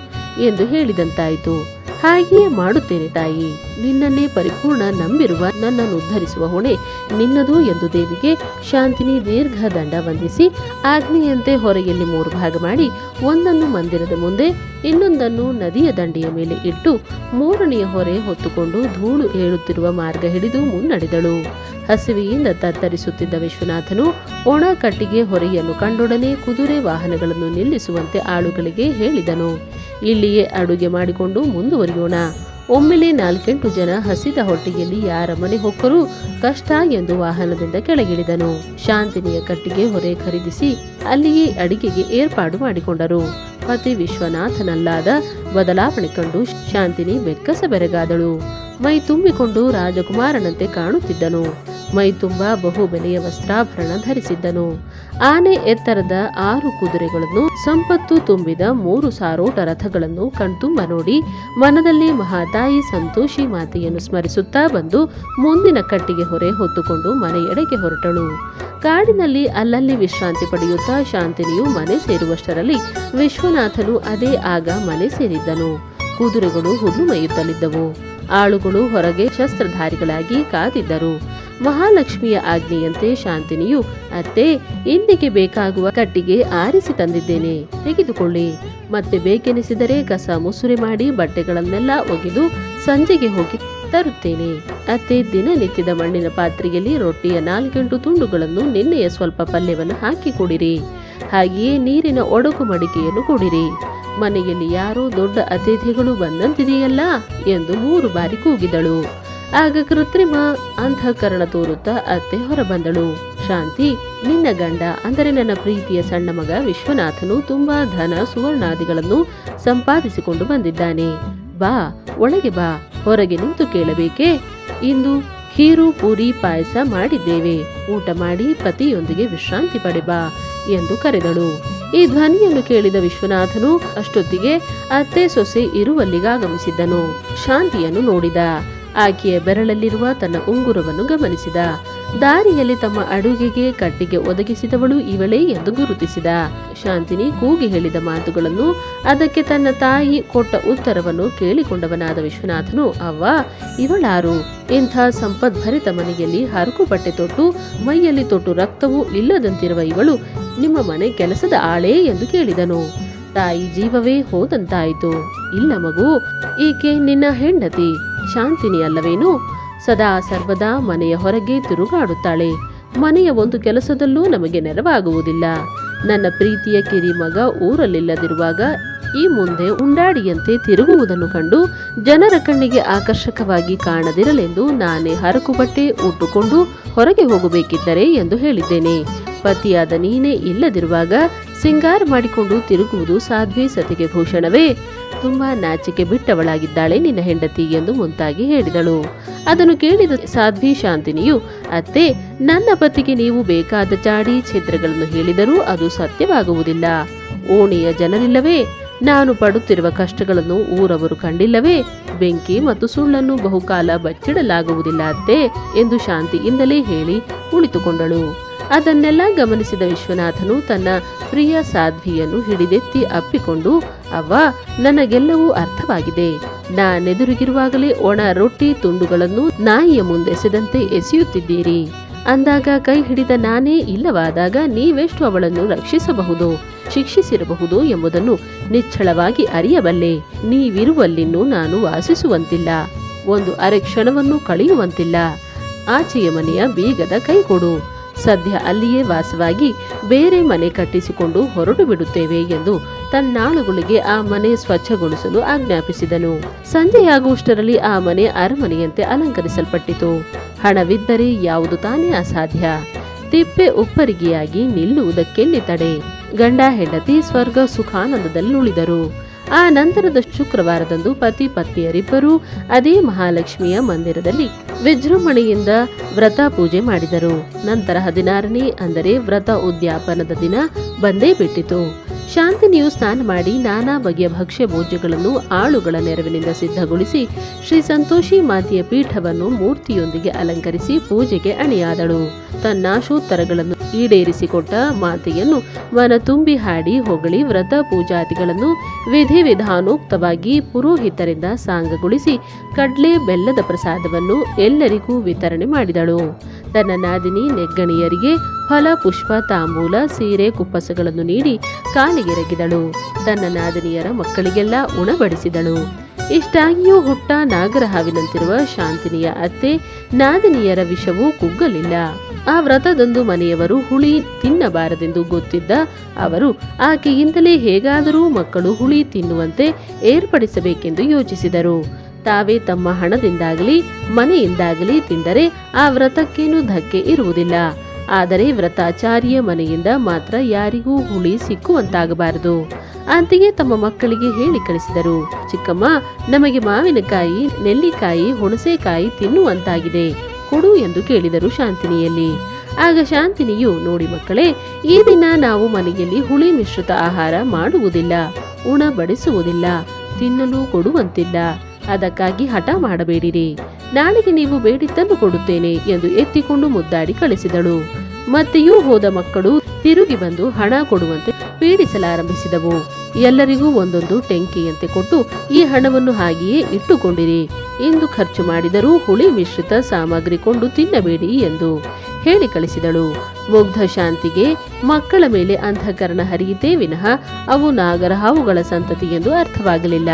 ಎಂದು ಹೇಳಿದಂತಾಯಿತು. ಹಾಗೆಯೇ ಮಾಡುತ್ತೇನೆ ತಾಯಿ. ನಿನ್ನನ್ನೇ ಪರಿಪೂರ್ಣ ನಂಬಿರುವ ನನ್ನನ್ನು ಉದ್ಧರಿಸುವ ಹೊಣೆ ನಿನ್ನದು ಎಂದು ದೇವಿಗೆ ಶಾಂತಿನಿ ದೀರ್ಘ ದಂಡ ವಂದಿಸಿ ಆಜ್ಞೆಯಂತೆ ಹೊರೆಯಲ್ಲಿ 3 ಭಾಗ ಮಾಡಿ ಒಂದನ್ನು ಮಂದಿರದ ಮುಂದೆ, ಇನ್ನೊಂದನ್ನು ನದಿಯ ದಂಡೆಯ ಮೇಲೆ ಇಟ್ಟು 3ನೆಯ ಹೊರೆ ಹೊತ್ತುಕೊಂಡು ಧೂಳು ಏಳುತ್ತಿರುವ ಮಾರ್ಗ ಹಿಡಿದು ಮುನ್ನಡೆದಳು. ಹಸಿವೆಯಿಂದ ತತ್ತರಿಸುತ್ತಿದ್ದ ವಿಶ್ವನಾಥನು ಒಣ ಕಟ್ಟಿಗೆ ಹೊರೆಯನ್ನು ಕಂಡೊಡನೆ ಕುದುರೆ ವಾಹನಗಳನ್ನು ನಿಲ್ಲಿಸುವಂತೆ ಆಳುಗಳಿಗೆ ಹೇಳಿದನು. ಇಲ್ಲಿಯೇ ಅಡುಗೆ ಮಾಡಿಕೊಂಡು ಮುಂದುವರಿಯೋಣ. ಒಮ್ಮೆಲೆ 4-8 ಜನ ಹಸಿದ ಹೊಟ್ಟೆಯಲ್ಲಿ ಯಾರ ಮನೆ ಹೊಕ್ಕರೂ ಕಷ್ಟ ಎಂದು ವಾಹನದಿಂದ ಕೆಳಗಿಳಿದನು. ಶಾಂತಿನಿಯ ಕಟ್ಟಿಗೆ ಹೊರೆ ಖರೀದಿಸಿ ಅಲ್ಲಿಯೇ ಅಡಿಗೆಗೆ ಏರ್ಪಾಡು ಮಾಡಿಕೊಂಡರು. ಪತಿ ವಿಶ್ವನಾಥನಲ್ಲಾದ ಬದಲಾವಣೆ ಕಂಡು ಶಾಂತಿನಿ ಬೆಕ್ಕಸ ಬೆರಗಾದಳು. ಮೈ ತುಂಬಿಕೊಂಡು ರಾಜಕುಮಾರನಂತೆ ಕಾಣುತ್ತಿದ್ದನು. ಮೈ ತುಂಬ ಬಹು ಬೆಲೆಯ ವಸ್ತ್ರಾಭರಣ ಧರಿಸಿದ್ದನು. ಆನೆ ಎತ್ತರದ 6 ಕುದುರೆಗಳನ್ನು, ಸಂಪತ್ತು ತುಂಬಿದ 3 ಸಾರೋಟ ರಥಗಳನ್ನು ಕಣ್ತುಂಬ ನೋಡಿ ಮನದಲ್ಲಿ ಮಹಾತಾಯಿ ಸಂತೋಷಿ ಮಾತೆಯನ್ನು ಸ್ಮರಿಸುತ್ತಾ ಬಂದು ಮುಂದಿನ ಕಟ್ಟಿಗೆ ಹೊರೆ ಹೊತ್ತುಕೊಂಡು ಮನೆಯೆಡೆಗೆ ಹೊರಟಳು. ಕಾಡಿನಲ್ಲಿ ಅಲ್ಲಲ್ಲಿ ವಿಶ್ರಾಂತಿ ಪಡೆಯುತ್ತಾ ಶಾಂತಿನಿಯು ಮನೆ ಸೇರುವಷ್ಟರಲ್ಲಿ ವಿಶ್ವನಾಥನು ಅದೇ ಆಗ ಮನೆ ಸೇರಿದ್ದನು. ಕುದುರೆಗಳು ಹುಲ್ಲು ಮೇಯುತ್ತಲಿದ್ದವು. ಆಳುಗಳು ಹೊರಗೆ ಶಸ್ತ್ರಧಾರಿಗಳಾಗಿ ಕಾದಿದ್ದರು. ಮಹಾಲಕ್ಷ್ಮಿಯ ಆಜ್ಞೆಯಂತೆ ಶಾಂತಿನಿಯು, ಅತ್ತೆ, ಇಂದಿಗೆ ಬೇಕಾಗುವ ಕಟ್ಟಿಗೆ ಆರಿಸಿ ತಂದಿದ್ದೇನೆ, ತೆಗೆದುಕೊಳ್ಳಿ. ಮತ್ತೆ ಬೇಕೆನಿಸಿದರೆ ಕಸ ಮುಸುರೆ ಮಾಡಿ ಬಟ್ಟೆಗಳನ್ನೆಲ್ಲ ಒಗೆದು ಸಂಜೆಗೆ ಹೋಗಿ ತರುತ್ತೇನೆ. ಅತ್ತೆ, ದಿನನಿತ್ಯದ ಮಣ್ಣಿನ ಪಾತ್ರೆಯಲ್ಲಿ ರೊಟ್ಟಿಯ 4-8 ತುಂಡುಗಳನ್ನು, ನಿನ್ನೆಯ ಸ್ವಲ್ಪ ಪಲ್ಯವನ್ನು ಹಾಕಿ ಕೊಡಿರಿ. ಹಾಗೆಯೇ ನೀರಿನ ಒಡಗು ಮಡಿಕೆಯನ್ನು ಕೊಡಿರಿ. ಮನೆಯಲ್ಲಿ ಯಾರೋ ದೊಡ್ಡ ಅತಿಥಿಗಳು ಬಂದಂತಿದೆಯಲ್ಲ ಎಂದು 3 ಬಾರಿ ಕೂಗಿದಳು. ಆಗ ಕೃತ್ರಿಮ ಅಂತಃಕರಣ ತೋರುತ್ತಾ ಅತ್ತೆ ಹೊರಬಂದಳು. ಶಾಂತಿ, ನಿನ್ನ ಗಂಡ ಅಂದರೆ ನನ್ನ ಪ್ರೀತಿಯ ಸಣ್ಣ ಮಗ ವಿಶ್ವನಾಥನು ತುಂಬಾ ಧನ ಸುವರ್ಣಾದಿಗಳನ್ನು ಸಂಪಾದಿಸಿಕೊಂಡು ಬಂದಿದ್ದಾನೆ. ಬಾ, ಒಳಗೆ ಬಾ, ಹೊರಗೆ ನಿಂತು ಕೇಳಬೇಕೆ? ಇಂದು ಖೀರು ಪೂರಿ ಪಾಯಸ ಮಾಡಿದ್ದೇವೆ, ಊಟ ಮಾಡಿ ಪತಿಯೊಂದಿಗೆ ವಿಶ್ರಾಂತಿ ಪಡೆ ಬಾ ಎಂದು ಕರೆದಳು. ಈ ಧ್ವನಿಯನ್ನು ಕೇಳಿದ ವಿಶ್ವನಾಥನು ಅಷ್ಟೊತ್ತಿಗೆ ಅತ್ತೆ ಸೊಸೆ ಇರುವಲ್ಲಿಗಾಗಮಿಸಿದ್ದನು. ಶಾಂತಿಯನ್ನು ನೋಡಿದ. ಆಕೆಯ ಬೆರಳಲ್ಲಿರುವ ತನ್ನ ಉಂಗುರವನ್ನು ಗಮನಿಸಿದ. ದಾರಿಯಲ್ಲಿ ತಮ್ಮ ಅಡುಗೆಗೆ ಕಟ್ಟಿಗೆ ಒದಗಿಸಿದವಳು ಇವಳೇ ಎಂದು ಗುರುತಿಸಿದ. ಶಾಂತಿನಿ ಕೂಗಿ ಹೇಳಿದ ಮಾತುಗಳನ್ನು, ಅದಕ್ಕೆ ತನ್ನ ತಾಯಿ ಕೊಟ್ಟ ಉತ್ತರವನ್ನು ಕೇಳಿಕೊಂಡವನಾದ ವಿಶ್ವನಾಥನು, ಅವ್ವ, ಇವಳಾರು? ಇಂಥ ಸಂಪದ್ಭರಿತ ಮನೆಯಲ್ಲಿ ಹರಕು ಬಟ್ಟೆ ತೊಟ್ಟು ಮೈಯಲ್ಲಿ ತೊಟ್ಟು ರಕ್ತವೂ ಇಲ್ಲದಂತಿರುವ ಇವಳು ನಿಮ್ಮ ಮನೆ ಕೆಲಸದ ಆಳೇ ಎಂದು ಕೇಳಿದನು. ತಾಯಿ ಜೀವವೇ ಹೋದಂತಾಯಿತು. ಇಲ್ಲ ಮಗು, ಈಕೆ ನಿನ್ನ ಹೆಂಡತಿ ಶಾಂತಿನಿ ಅಲ್ಲವೇನು? ಸದಾ ಸರ್ವದಾ ಮನೆಯ ಹೊರಗೆ ತಿರುಗಾಡುತ್ತಾಳೆ. ಮನೆಯ ಒಂದು ಕೆಲಸದಲ್ಲೂ ನಮಗೆ ನೆರವಾಗುವುದಿಲ್ಲ. ನನ್ನ ಪ್ರೀತಿಯ ಕಿರಿ ಮಗ ಊರಲ್ಲಿಲ್ಲದಿರುವಾಗ ಈ ಮುಂದೆ ಉಂಡಾಡಿಯಂತೆ ತಿರುಗುವುದನ್ನು ಕಂಡು ಜನರ ಕಣ್ಣಿಗೆ ಆಕರ್ಷಕವಾಗಿ ಕಾಣದಿರಲೆಂದು ನಾನೇ ಹರಕು ಬಟ್ಟೆ ಉಟ್ಟುಕೊಂಡು ಹೊರಗೆ ಹೋಗಬೇಕಿದ್ದರೆ ಎಂದು ಹೇಳಿದ್ದೇನೆ. ಪತಿಯಾದ ನೀನೇ ಇಲ್ಲದಿರುವಾಗ ಸಿಂಗಾರ ಮಾಡಿಕೊಂಡು ತಿರುಗುವುದು ಸಾಧ್ವಿ ಸತಿಗೆ ಭೂಷಣವೇ? ತುಂಬಾ ನಾಚಿಕೆ ಬಿಟ್ಟವಳಾಗಿದ್ದಾಳೆ ನಿನ್ನ ಹೆಂಡತಿ ಎಂದು ಮುಂತಾಗಿ ಹೇಳಿದಳು. ಅದನ್ನು ಕೇಳಿದ ಸಾಧ್ವಿ ಶಾಂತಿನಿಯು, ಅತ್ತೆ, ನನ್ನ ಪತಿಗೆ ನೀವು ಬೇಕಾದ ಚಾಡಿ ಛಿದ್ರಗಳನ್ನು ಹೇಳಿದರೂ ಅದು ಸತ್ಯವಾಗುವುದಿಲ್ಲ. ಓಣಿಯ ಜನರಿಲ್ಲವೇ? ನಾನು ಪಡುತ್ತಿರುವ ಕಷ್ಟಗಳನ್ನು ಊರವರು ಕಂಡಿಲ್ಲವೇ? ಬೆಂಕಿ ಮತ್ತು ಸುಳ್ಳನ್ನು ಬಹುಕಾಲ ಬಚ್ಚಿಡಲಾಗುವುದಿಲ್ಲ ಅತ್ತೆ ಎಂದು ಶಾಂತಿಯಿಂದಲೇ ಹೇಳಿ ಕುಳಿತುಕೊಂಡಳು. ಅದನ್ನೆಲ್ಲ ಗಮನಿಸಿದ ವಿಶ್ವನಾಥನು ತನ್ನ ಪ್ರಿಯ ಸಾಧ್ವಿಯನ್ನು ಹಿಡಿದೆತ್ತಿ ಅಪ್ಪಿಕೊಂಡು, ಅವ್ವ, ನನಗೆಲ್ಲವೂ ಅರ್ಥವಾಗಿದೆ. ನಾನೆದುರಿಗಿರುವಾಗಲೇ ಒಣ ರೊಟ್ಟಿ ತುಂಡುಗಳನ್ನು ನಾಯಿಯ ಮುಂದೆಸೆದಂತೆ ಎಸೆಯುತ್ತಿದ್ದೀರಿ. ಅಂದಾಗ ಕೈ ಹಿಡಿದ ನಾನೇ ಇಲ್ಲವಾದಾಗ ನೀವೆಷ್ಟು ಅವಳನ್ನು ರಕ್ಷಿಸಬಹುದು, ಶಿಕ್ಷಿಸಿರಬಹುದು ಎಂಬುದನ್ನು ನಿಚ್ಚಳವಾಗಿ ಅರಿಯಬಲ್ಲೆ. ನೀವಿರುವಲ್ಲಿನ್ನೂ ನಾನು ವಾಸಿಸುವಂತಿಲ್ಲ, ಒಂದು ಅರೆ ಕ್ಷಣವನ್ನು ಕಳೆಯುವಂತಿಲ್ಲ. ಆಚೆಯ ಮನೆಯ ಬೀಗದ ಕೈ ಕೊಡು. ಸದ್ಯ ಅಲ್ಲಿಯೇ ವಾಸವಾಗಿ ಬೇರೆ ಮನೆ ಕಟ್ಟಿಸಿಕೊಂಡು ಹೊರಟು ಬಿಡುತ್ತೇವೆ ಎಂದು ತನ್ನಾಳುಗಳಿಗೆ ಆ ಮನೆ ಸ್ವಚ್ಛಗೊಳಿಸಲು ಆಜ್ಞಾಪಿಸಿದನು. ಸಂಜೆಯಾಗುವಷ್ಟರಲ್ಲಿ ಆ ಮನೆ ಅರಮನೆಯಂತೆ ಅಲಂಕರಿಸಲ್ಪಟ್ಟಿತು. ಹಣವಿದ್ದರೆ ಯಾವುದು ತಾನೇ ಅಸಾಧ್ಯ? ತಿಪ್ಪೆ ಉಪ್ಪರಿಗೆಯಾಗಿ ನಿಲ್ಲುವುದಕ್ಕೆಲ್ಲಿ ತಡೆ? ಗಂಡ ಹೆಂಡತಿ ಸ್ವರ್ಗ ಸುಖಾನಂದದಲ್ಲಿ ಉಳಿದರು. ಆ ನಂತರದ ಶುಕ್ರವಾರದಂದು ಪತಿ ಪತ್ನಿಯರಿಬ್ಬರೂ ಅದೇ ಮಹಾಲಕ್ಷ್ಮಿಯ ಮಂದಿರದಲ್ಲಿ ವಿಜೃಂಭಣೆಯಿಂದ ವ್ರತ ಪೂಜೆ ಮಾಡಿದರು. ನಂತರ 16ನೇ ಅಂದರೆ ವ್ರತ ಉದ್ಯಾಪನದ ದಿನ ಬಂದೇ ಬಿಟ್ಟಿತು. ಶಾಂತಿನಿಯು ಸ್ನಾನ ಮಾಡಿ ನಾನಾ ಬಗೆಯ ಭಕ್ಷ್ಯ ಭೋಜ್ಯಗಳನ್ನು ಆಳುಗಳ ನೆರವಿನಿಂದ ಸಿದ್ಧಗೊಳಿಸಿ ಶ್ರೀ ಸಂತೋಷಿ ಮಾತೆಯ ಪೀಠವನ್ನು ಮೂರ್ತಿಯೊಂದಿಗೆ ಅಲಂಕರಿಸಿ ಪೂಜೆಗೆ ಅಣಿಯಾದಳು. ತನ್ನಾಶೋತ್ತರಗಳನ್ನು ಈಡೇರಿಸಿಕೊಟ್ಟ ಮಾತೆಯನ್ನು ಮನ ತುಂಬಿ ಹಾಡಿ ಹೊಗಳಿ ವ್ರತ ಪೂಜಾದಿಗಳನ್ನು ವಿಧಿವಿಧಾನೋಕ್ತವಾಗಿ ಪುರೋಹಿತರಿಂದ ಸಾಂಗಗೊಳಿಸಿ ಕಡ್ಲೆ ಬೆಲ್ಲದ ಪ್ರಸಾದವನ್ನು ಎಲ್ಲರಿಗೂ ವಿತರಣೆ ಮಾಡಿದಳು. ತನ್ನ ನಾದಿನಿ ನೆಗ್ಗಣಿಯರಿಗೆ ಫಲ ಪುಷ್ಪ ತಾಂಬೂಲ ಸೀರೆ ಕುಪ್ಪಸಗಳನ್ನು ನೀಡಿ ಕಾಲಿಗೆರಗಿದಳು. ತನ್ನ ನಾದಿನಿಯರ ಮಕ್ಕಳಿಗೆಲ್ಲ ಉಣಬಡಿಸಿದಳು. ಇಷ್ಟಾಗಿಯೂ ಹುಟ್ಟ ನಾಗರಹಾವಿನಂತಿರುವ ಶಾಂತಿನಿಯ ಅತ್ತೆ ನಾದಿನಿಯರ ವಿಷವೂ ಕುಗ್ಗಲಿಲ್ಲ. ಆ ವ್ರತದಂದು ಮನೆಯವರು ಹುಳಿ ತಿನ್ನಬಾರದೆಂದು ಗೊತ್ತಿದ್ದ ಅವರು ಆಕೆಯಿಂದಲೇ ಹೇಗಾದರೂ ಮಕ್ಕಳು ಹುಳಿ ತಿನ್ನುವಂತೆ ಏರ್ಪಡಿಸಬೇಕೆಂದು ಯೋಚಿಸಿದರು. ತಾವೇ ತಮ್ಮ ಹಣದಿಂದಾಗಲಿ ಮನೆಯಿಂದಾಗಲಿ ತಿಂದರೆ ಆ ವ್ರತಕ್ಕೇನು ಧಕ್ಕೆ ಇರುವುದಿಲ್ಲ. ಆದರೆ ವ್ರತಾಚಾರ್ಯ ಮನೆಯಿಂದ ಮಾತ್ರ ಯಾರಿಗೂ ಹುಳಿ ಸಿಕ್ಕುವಂತಾಗಬಾರದು. ಅಂತೆಯೇ ತಮ್ಮ ಮಕ್ಕಳಿಗೆ ಹೇಳಿ ಕಳಿಸಿದರು. ಚಿಕ್ಕಮ್ಮ, ನಮಗೆ ಮಾವಿನಕಾಯಿ, ನೆಲ್ಲಿಕಾಯಿ, ಹುಣಸೆಕಾಯಿ ತಿನ್ನುವಂತಾಗಿದೆ, ಕೊಡು ಎಂದು ಕೇಳಿದರು ಶಾಂತಿನಿಯಲ್ಲಿ. ಆಗ ಶಾಂತಿನಿಯು, ನೋಡಿ ಮಕ್ಕಳೇ, ಈ ದಿನ ನಾವು ಮನೆಯಲ್ಲಿ ಹುಳಿ ಮಿಶ್ರಿತ ಆಹಾರ ಮಾಡುವುದಿಲ್ಲ, ಉಣಬಡಿಸುವುದಿಲ್ಲ, ತಿನ್ನಲು ಕೊಡುವಂತಿಲ್ಲ. ಅದಕ್ಕಾಗಿ ಹಠ ಮಾಡಬೇಡಿರಿ. ನಾಳೆಗೆ ನೀವು ಬೇಡಿದ್ದನ್ನು ಕೊಡುತ್ತೇನೆ ಎಂದು ಎತ್ತಿಕೊಂಡು ಮುದ್ದಾಡಿ ಕಳಿಸಿದಳು. ಮತ್ತೆಯೂ ಹೋದ ಮಕ್ಕಳು ತಿರುಗಿ ಬಂದು ಹಣ ಕೊಡುವಂತೆ ಪೀಡಿಸಲಾರಂಭಿಸಿದವು. ಎಲ್ಲರಿಗೂ ಒಂದೊಂದು ಟೆಂಕಿಯಂತೆ ಕೊಟ್ಟು, ಈ ಹಣವನ್ನು ಹಾಗೆಯೇ ಇಟ್ಟುಕೊಂಡಿರಿ, ಎಂದು ಖರ್ಚು ಮಾಡಿದರೂ ಹುಳಿ ಮಿಶ್ರಿತ ಸಾಮಗ್ರಿ ಕೊಂಡು ತಿನ್ನಬೇಡಿ ಎಂದು ಹೇಳಿ ಕಳಿಸಿದಳು. ಮುಗ್ಧ ಶಾಂತಿಗೆ ಮಕ್ಕಳ ಮೇಲೆ ಅಂಧಕರಣ ಹರಿಯಿತೇ ವಿನಃ ಅವು ನಾಗರಹಾವುಗಳ ಸಂತತಿ ಎಂದು ಅರ್ಥವಾಗಲಿಲ್ಲ.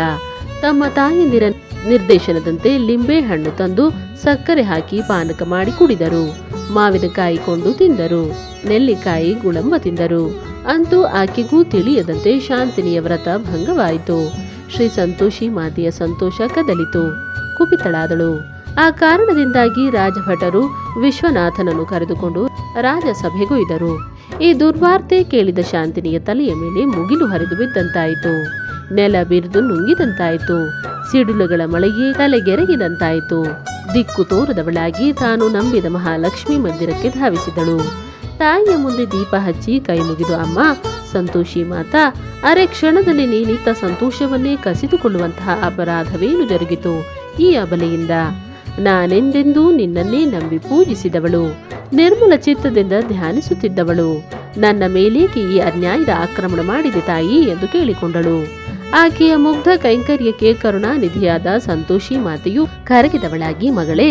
ತಮ್ಮ ತಾಯಂದಿರ ನಿರ್ದೇಶನದಂತೆ ಲಿಂಬೆ ಹಣ್ಣು ತಂದು ಸಕ್ಕರೆ ಹಾಕಿ ಪಾನಕ ಮಾಡಿ ಕುಡಿದರು. ಮಾವಿನಕಾಯಿ ಕೊಂಡು ತಿಂದರು. ನೆಲ್ಲಿಕಾಯಿ ಗುಳಂಬ ತಿಂದರು. ಅಂತೂ ಆಕೆಗೂ ತಿಳಿಯದಂತೆ ಶಾಂತಿನಿಯ ವ್ರತ ಭಂಗವಾಯಿತು. ಶ್ರೀ ಸಂತೋಷಿ ಮಾತೆಯ ಸಂತೋಷ ಕದಲಿತು. ಕುಪಿತಳಾದಳು. ಆ ಕಾರಣದಿಂದಾಗಿ ರಾಜಭಟರು ವಿಶ್ವನಾಥನನ್ನು ಕರೆದುಕೊಂಡು ರಾಜಸಭೆಗೊಯ್ದರು. ಈ ದುರ್ವಾರ್ತೆ ಕೇಳಿದ ಶಾಂತಿನಿಯ ತಲೆಯ ಮೇಲೆ ಮುಗಿಲು ಹರಿದು ಬಿದ್ದಂತಾಯಿತು. ನೆಲ ಬಿರಿದು ನುಂಗಿದಂತಾಯಿತು. ಸಿಡಿಲುಗಳ ಮಳೆಗೆ ತಲೆಗೆರಗಿದಂತಾಯಿತು. ದಿಕ್ಕು ತೋರದವಳಾಗಿ ತಾನು ನಂಬಿದ ಮಹಾಲಕ್ಷ್ಮಿ ಮಂದಿರಕ್ಕೆ ಧಾವಿಸಿದಳು. ತಾಯಿಯ ಮುಂದೆ ದೀಪ ಹಚ್ಚಿ ಕೈ ಮುಗಿದು, ಅಮ್ಮ ಸಂತೋಷಿ ಮಾತಾ, ಅರೆ ಕ್ಷಣದಲ್ಲಿ ನೀನಿತ್ತ ಸಂತೋಷವನ್ನೇ ಕಸಿದುಕೊಳ್ಳುವಂತಹ ಅಪರಾಧವೇನು ಜರುಗಿತು ಈ ಅಬಲೆಯಿಂದ? ನಾನೆಂದೆಂದೂ ನಿನ್ನನ್ನೇ ನಂಬಿ ಪೂಜಿಸಿದವಳು, ನಿರ್ಮಲ ಚಿತ್ತದಿಂದ ಧ್ಯಾನಿಸುತ್ತಿದ್ದವಳು, ನನ್ನ ಮೇಲೇಕೆ ಈ ಅನ್ಯಾಯದ ಆಕ್ರಮಣ ಮಾಡಿದೆ ತಾಯಿ ಎಂದು ಕೇಳಿಕೊಂಡಳು. ಆಕೆಯ ಮುಗ್ಧ ಕೈಂಕರ್ಯಕ್ಕೆ ಕರುಣಾನಿಧಿಯಾದ ಸಂತೋಷಿ ಮಾತೆಯು ಕರಗಿದವಳಾಗಿ, ಮಗಳೇ,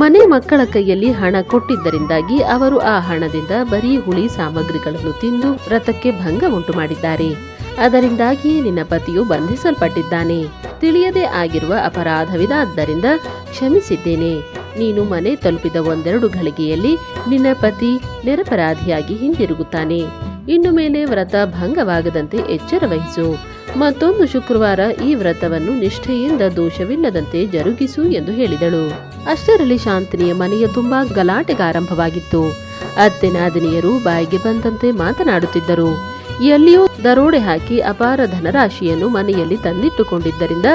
ಮನೆ ಮಕ್ಕಳ ಕೈಯಲ್ಲಿ ಹಣ ಕೊಟ್ಟಿದ್ದರಿಂದಾಗಿ ಅವರು ಆ ಹಣದಿಂದ ಬರೀ ಹುಳಿ ಸಾಮಗ್ರಿಗಳನ್ನು ತಿಂದು ವ್ರತಕ್ಕೆ ಭಂಗ ಉಂಟು ಮಾಡಿದ್ದಾರೆ. ಅದರಿಂದಾಗಿಯೇ ನಿನ್ನ ಪತಿಯು ಬಂಧಿಸಲ್ಪಟ್ಟಿದ್ದಾನೆ. ತಿಳಿಯದೇ ಆಗಿರುವ ಅಪರಾಧವಿದಾದ್ದರಿಂದ ಕ್ಷಮಿಸಿದ್ದೇನೆ. ನೀನು ಮನೆ ತಲುಪಿದ ಒಂದೆರಡು ಘಳಿಗೆಯಲ್ಲಿ ನಿನ್ನ ಪತಿ ನಿರಪರಾಧಿಯಾಗಿ ಹಿಂದಿರುಗುತ್ತಾನೆ. ಇನ್ನು ಮೇಲೆ ವ್ರತ ಭಂಗವಾಗದಂತೆ ಎಚ್ಚರ ವಹಿಸು. ಮತ್ತೊಂದು ಶುಕ್ರವಾರ ಈ ವ್ರತವನ್ನು ನಿಷ್ಠೆಯಿಂದ ದೋಷವಿಲ್ಲದಂತೆ ಜರುಗಿಸು ಎಂದು ಹೇಳಿದಳು. ಅಷ್ಟರಲ್ಲಿ ಶಾಂತಿನಿಯ ಮನೆಯ ತುಂಬಾ ಗಲಾಟೆಗಾರಂಭವಾಗಿತ್ತು. ಅತ್ತೆ ನಾದಿನಿಯರು ಬಾಯಿಗೆ ಬಂದಂತೆ ಮಾತನಾಡುತ್ತಿದ್ದರು. ಎಲ್ಲಿಯೂ ದರೋಡೆ ಹಾಕಿ ಅಪಾರ ಧನರಾಶಿಯನ್ನು ಮನೆಯಲ್ಲಿ ತಂದಿಟ್ಟುಕೊಂಡಿದ್ದರಿಂದ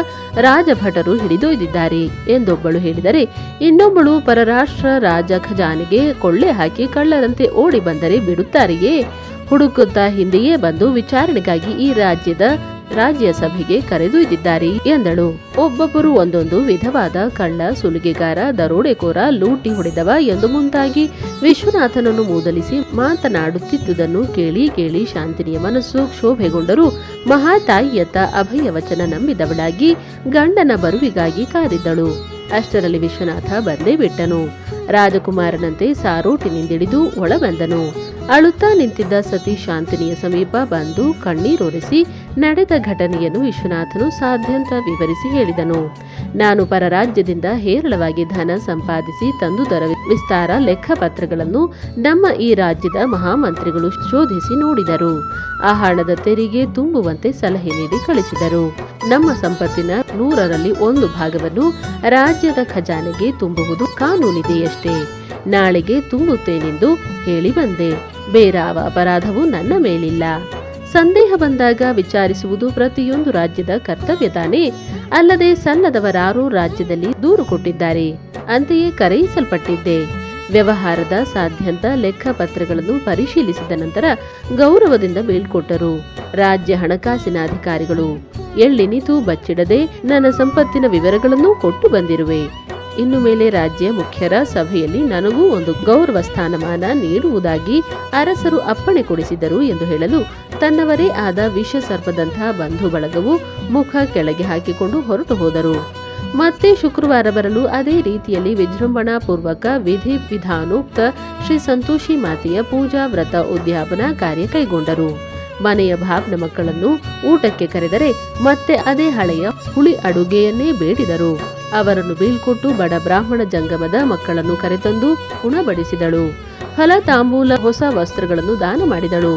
ರಾಜಭಟರು ಹಿಡಿದೊಯ್ದಿದ್ದಾರೆ ಎಂದೊಬ್ಬಳು ಹೇಳಿದರೆ, ಇನ್ನೊಬ್ಬಳು ಪರರಾಷ್ಟ್ರ ರಾಜ ಖಜಾನೆಗೆ ಕೊಳ್ಳೆ ಹಾಕಿ ಕಳ್ಳರಂತೆ ಓಡಿ ಬಂದರೆ ಬಿಡುತ್ತಾರೆಯೇ? ಹುಡುಕುತ್ತಾ ಹಿಂದೆಯೇ ಬಂದು ವಿಚಾರಣೆಗಾಗಿ ಈ ರಾಜ್ಯ ಸಭೆಗೆ ಕರೆದೊಯ್ದಿದ್ದಾರೆ ಎಂದಳು. ಒಬ್ಬೊಬ್ಬರು ಒಂದೊಂದು ವಿಧವಾದ ಕಳ್ಳ, ಸುಲಿಗೆಗಾರ, ದರೋಡೆಕೋರ, ಲೂಟಿ ಹೊಡೆದವ ಎಂದು ಮುಂತಾಗಿ ವಿಶ್ವನಾಥನನ್ನು ಮೂದಲಿಸಿ ಮಾತನಾಡುತ್ತಿದ್ದುದನ್ನು ಕೇಳಿ ಕೇಳಿ ಶಾಂತಿನಿಯ ಮನಸ್ಸು ಕ್ಷೋಭೆಗೊಂಡರೂ ಮಹಾತಾಯಿಯತ್ತ ಅಭಯ ವಚನ ನಂಬಿದವಳಾಗಿ ಗಂಡನ ಬರುವಿಗಾಗಿ ಕಾದಿದ್ದಳು. ಅಷ್ಟರಲ್ಲಿ ವಿಶ್ವನಾಥ ಬಂದೇ ಬಿಟ್ಟನು. ರಾಜಕುಮಾರನಂತೆ ಸಾರೋಟಿನಿಂದಿಳಿದು ಒಳಬಂದನು. ಅಳುತ್ತಾ ನಿಂತಿದ್ದ ಸತಿ ಶಾಂತಿನಿಯ ಸಮೀಪ ಬಂದು ಕಣ್ಣೀರೊರೆಸಿ ನಡೆದ ಘಟನೆಯನ್ನು ವಿಶ್ವನಾಥನು ಸಾಧ್ಯಂತ ವಿವರಿಸಿ ಹೇಳಿದನು. ನಾನು ಪರರಾಜ್ಯದಿಂದ ಹೇರಳವಾಗಿ ಧನ ಸಂಪಾದಿಸಿ ತಂದುದರ ವಿಸ್ತಾರ ಲೆಕ್ಕಪತ್ರಗಳನ್ನು ನಮ್ಮ ಈ ರಾಜ್ಯದ ಮಹಾಮಂತ್ರಿಗಳು ಶೋಧಿಸಿ ನೋಡಿದರು. ಆ ಹಣದ ತೆರಿಗೆ ತುಂಬುವಂತೆ ಸಲಹೆ ನೀಡಿ ಕಳಿಸಿದರು. ನಮ್ಮ ಸಂಪತ್ತಿನ 100ರಲ್ಲಿ 1 ಭಾಗವನ್ನು ರಾಜ್ಯದ ಖಜಾನೆಗೆ ತುಂಬುವುದು ಕಾನೂನಿದೆಯಷ್ಟೇ. ನಾಳೆಗೆ ತುಂಬುತ್ತೇನೆಂದು ಹೇಳಿ ಬಂದೆ. ಬೇರಾವ ಅಪರಾಧವೂ ನನ್ನ ಮೇಲಿಲ್ಲ. ಸಂದೇಹ ಬಂದಾಗ ವಿಚಾರಿಸುವುದು ಪ್ರತಿಯೊಂದು ರಾಜ್ಯದ ಕರ್ತವ್ಯ ತಾನೇ. ಅಲ್ಲದೆ ಸಲ್ಲದವರಾರೂ ರಾಜ್ಯದಲ್ಲಿ ದೂರು ಕೊಟ್ಟಿದ್ದಾರೆ. ಅಂತೆಯೇ ಕರೆಯಿಸಲ್ಪಟ್ಟಿದ್ದೆ. ವ್ಯವಹಾರದ ಸಾಧ್ಯಂತ ಲೆಕ್ಕಪತ್ರಗಳನ್ನು ಪರಿಶೀಲಿಸಿದ ನಂತರ ಗೌರವದಿಂದ ಬೀಳ್ಕೊಟ್ಟರು. ರಾಜ್ಯ ಹಣಕಾಸಿನ ಅಧಿಕಾರಿಗಳು ಎಳ್ಳೆನಿತು ಬಚ್ಚಿಡದೆ ನನ್ನ ಸಂಪತ್ತಿನ ವಿವರಗಳನ್ನು ಕೊಟ್ಟು ಬಂದಿರುವೆ. ಇನ್ನು ಮೇಲೆ ರಾಜ್ಯ ಮುಖ್ಯರ ಸಭೆಯಲ್ಲಿ ನನಗೂ ಒಂದು ಗೌರವ ಸ್ಥಾನಮಾನ ನೀಡುವುದಾಗಿ ಅರಸರು ಅಪ್ಪಣೆ ಕೊಡಿಸಿದರು ಎಂದು ಹೇಳಲು ತನ್ನವರೇ ಆದ ವಿಷ ಸರ್ಪದಂತಹ ಬಂಧು ಬಳಗವು ಮುಖ ಕೆಳಗೆ ಹಾಕಿಕೊಂಡು ಹೊರಟು ಹೋದರು. ಮತ್ತೆ ಶುಕ್ರವಾರ ಬರಲು ಅದೇ ರೀತಿಯಲ್ಲಿ ವಿಜೃಂಭಣಾ ಪೂರ್ವಕ ವಿಧಿ ವಿಧಾನೋಕ್ತ ಶ್ರೀ ಸಂತೋಷಿ ಮಾತೆಯ ಪೂಜಾ ವ್ರತ ಉದ್ಯಾಪನಾ ಕಾರ್ಯ ಕೈಗೊಂಡರು. ಮನೆಯ ಭಾವನ ಮಕ್ಕಳನ್ನು ಊಟಕ್ಕೆ ಕರೆದರೆ ಮತ್ತೆ ಅದೇ ಹಳೆಯ ಹುಳಿ ಅಡುಗೆಯನ್ನೇ ಬೇಡಿದರು. ಅವರನ್ನು ಬೀಳ್ಕೊಟ್ಟು ಬಡ ಬ್ರಾಹ್ಮಣ ಜಂಗಮದ ಮಕ್ಕಳನ್ನು ಕರೆತಂದು ಉಣಬಡಿಸಿದಳು. ಫಲ ತಾಂಬೂಲ, ಹೊಸ ವಸ್ತ್ರಗಳನ್ನು ದಾನ ಮಾಡಿದಳು.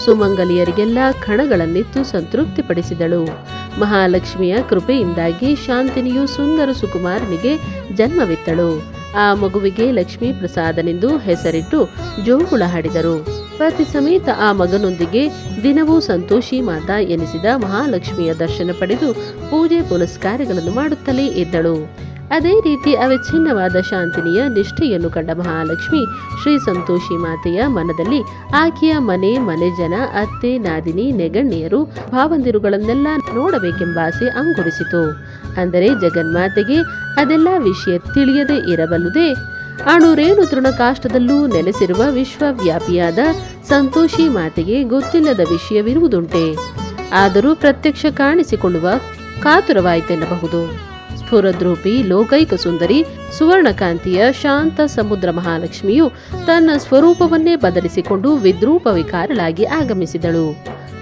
ಸುಮಂಗಲಿಯರಿಗೆಲ್ಲ ಕಣಗಳನ್ನಿತ್ತು ಸಂತೃಪ್ತಿಪಡಿಸಿದಳು. ಮಹಾಲಕ್ಷ್ಮಿಯ ಕೃಪೆಯಿಂದಾಗಿ ಶಾಂತಿನಿಯು ಸುಂದರ ಸುಕುಮಾರನಿಗೆ ಜನ್ಮವಿತ್ತಳು. ಆ ಮಗುವಿಗೆ ಲಕ್ಷ್ಮೀ ಪ್ರಸಾದನೆಂದು ಹೆಸರಿಟ್ಟು ಜೋಗುಳ ಹಾಡಿದರು. ಪತಿ ಸಮೇತ ಆ ಮಗನೊಂದಿಗೆ ದಿನವೂ ಸಂತೋಷಿ ಮಾತಾ ಎನಿಸಿದ ಮಹಾಲಕ್ಷ್ಮಿಯ ದರ್ಶನ ಪಡೆದು ಪೂಜೆ ಪುನಸ್ಕಾರಗಳನ್ನು ಮಾಡುತ್ತಲೇ ಇದ್ದಳು. ಅದೇ ರೀತಿ ಅವಿಚ್ಛಿನ್ನವಾದ ಶಾಂತಿನಿಯ ನಿಷ್ಠೆಯನ್ನು ಕಂಡ ಮಹಾಲಕ್ಷ್ಮಿ ಶ್ರೀ ಸಂತೋಷಿ ಮಾತೆಯ ಮನದಲ್ಲಿ ಆಕೆಯ ಮನೆ ಜನ, ಅತ್ತೆ, ನಾದಿನಿ, ನೆಗಣ್ಣಿಯರು, ಭಾವಂದಿರುಗಳನ್ನೆಲ್ಲ ನೋಡಬೇಕೆಂಬ ಆಸೆ ಅಂಗುರಿಸಿತು. ಅಂದರೆ ಜಗನ್ಮಾತೆಗೆ ಅದೆಲ್ಲ ವಿಷಯ ತಿಳಿಯದೇ ಇರಬಲ್ಲುದೇ? ಅಣುರೇಣು ತೃಣಕಾಷ್ಟದಲ್ಲೂ ನೆಲೆಸಿರುವ ವಿಶ್ವವ್ಯಾಪಿಯಾದ ಸಂತೋಷಿ ಮಾತೆಗೆ ಗೊತ್ತಿಲ್ಲದ ವಿಷಯವಿರುವುದುಂಟೆ? ಆದರೂ ಪ್ರತ್ಯಕ್ಷ ಕಾಣಿಸಿಕೊಳ್ಳುವ ಕಾತುರವಾಯಿತೆನ್ನಬಹುದು. ಸ್ಫುರದ್ರೂಪಿ ಲೋಕೈಕ ಸುಂದರಿ ಸುವರ್ಣಕಾಂತಿಯ ಶಾಂತ ಸಮುದ್ರ ಮಹಾಲಕ್ಷ್ಮಿಯು ತನ್ನ ಸ್ವರೂಪವನ್ನೇ ಬದಲಿಸಿಕೊಂಡು ವಿದ್ರೂಪ ವಿಕಾರಳಾಗಿ ಆಗಮಿಸಿದಳು.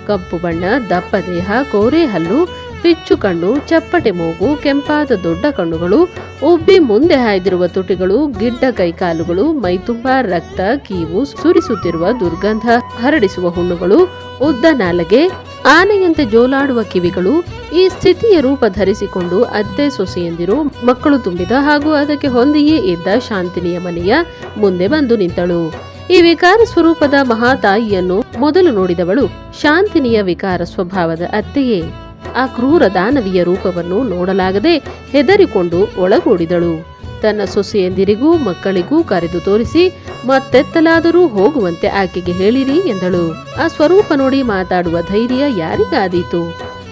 ಕಪ್ಪು ಬಣ್ಣ, ದಪ್ಪ ದೇಹ, ಕೋರೆ ಹಲ್ಲು, ಪಿಚ್ಚು ಕಣ್ಣು, ಚಪ್ಪಟೆ ಮೂಗು, ಕೆಂಪಾದ ದೊಡ್ಡ ಕಣ್ಣುಗಳು, ಉಬ್ಬಿ ಮುಂದೆ ಹಾಯ್ದಿರುವ ತುಟಿಗಳು, ಗಿಡ್ಡ ಕೈಕಾಲುಗಳು, ಮೈತುಂಬಾ ರಕ್ತ, ಕೀವು ಸುರಿಸುತ್ತಿರುವ ದುರ್ಗಂಧ ಹರಡಿಸುವ ಹುಣ್ಣುಗಳು, ಉದ್ದ ನಾಲಗೆ, ಆನೆಯಂತೆ ಜೋಲಾಡುವ ಕಿವಿಗಳು, ಈ ಸ್ಥಿತಿಯ ರೂಪ ಧರಿಸಿಕೊಂಡು ಅತ್ತೆ ಸೊಸೆಯಂದಿರು ಮಕ್ಕಳು ತುಂಬಿದ ಹಾಗೂ ಅದಕ್ಕೆ ಹೊಂದಿಯೇ ಇದ್ದ ಶಾಂತಿನಿಯ ಮನೆಯ ಮುಂದೆ ಬಂದು ನಿಂತಳು. ಈ ವಿಕಾರ ಸ್ವರೂಪದ ಮಹಾತಾಯಿಯನ್ನು ಮೊದಲು ನೋಡಿದವಳು ಶಾಂತಿನಿಯ ವಿಕಾರ ಸ್ವಭಾವದ ಅತ್ತೆಯೇ. ಆ ಕ್ರೂರ ದಾನವಿಯ ರೂಪವನ್ನು ನೋಡಲಾಗದೆ ಹೆದರಿಕೊಂಡು ಒಳಗೂಡಿದಳು. ತನ್ನ ಸೊಸೆಯಂದಿರಿಗೂ ಮಕ್ಕಳಿಗೂ ಕರೆದು ತೋರಿಸಿ ಮತ್ತೆತ್ತಲಾದರೂ ಹೋಗುವಂತೆ ಆಕೆಗೆ ಹೇಳಿರಿ ಎಂದಳು. ಆ ಸ್ವರೂಪ ನೋಡಿ ಮಾತಾಡುವ ಧೈರ್ಯ ಯಾರಿಗಾದೀತು?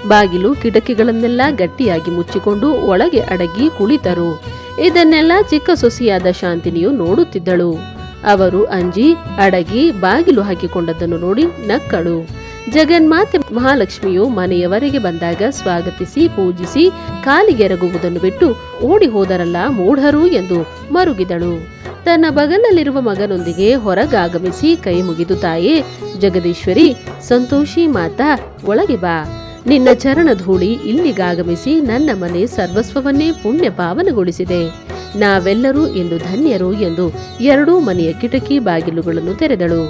ಬಾಗಿಲು ಕಿಟಕಿಗಳನ್ನೆಲ್ಲ ಗಟ್ಟಿಯಾಗಿ ಮುಚ್ಚಿಕೊಂಡು ಒಳಗೆ ಅಡಗಿ ಕುಳಿತರು. ಇದನ್ನೆಲ್ಲ ಚಿಕ್ಕ ಸೊಸೆಯಾದ ಶಾಂತಿನಿಯು ನೋಡುತ್ತಿದ್ದಳು. ಅವರು ಅಂಜಿ ಅಡಗಿ ಬಾಗಿಲು ಹಾಕಿಕೊಂಡದ್ದನ್ನು ನೋಡಿ ನಕ್ಕಳು. ಜಗನ್ಮಾತೆ ಮಹಾಲಕ್ಷ್ಮಿಯು ಮನೆಯವರೆಗೆ ಬಂದಾಗ ಸ್ವಾಗತಿಸಿ ಪೂಜಿಸಿ ಕಾಲಿಗೆರಗುವುದನ್ನು ಬಿಟ್ಟು ಓಡಿ ಹೋದರಲ್ಲ ಮೂಢರು ಎಂದು ಮರುಗಿದಳು. ತನ್ನ ಬಗಲಲ್ಲಿರುವ ಮಗನೊಂದಿಗೆ ಹೊರಗಾಗಮಿಸಿ ಕೈ ಮುಗಿದು, ತಾಯೇ ಜಗದೀಶ್ವರಿ, ಸಂತೋಷಿ ಮಾತಾ, ಒಳಗೆ ಬಾ. ನಿನ್ನ ಚರಣ ಧೂಳಿ ಇಲ್ಲಿಗಾಗಮಿಸಿ ನನ್ನ ಮನೆ ಸರ್ವಸ್ವವನ್ನೇ ಪುಣ್ಯ ಪಾವನಗೊಳಿಸಿದೆ. ನಾವೆಲ್ಲರೂ ಇಂದು ಧನ್ಯರು ಎಂದು ಎರಡೂ ಮನೆಯ ಕಿಟಕಿ ಬಾಗಿಲುಗಳನ್ನು ತೆರೆದಳು.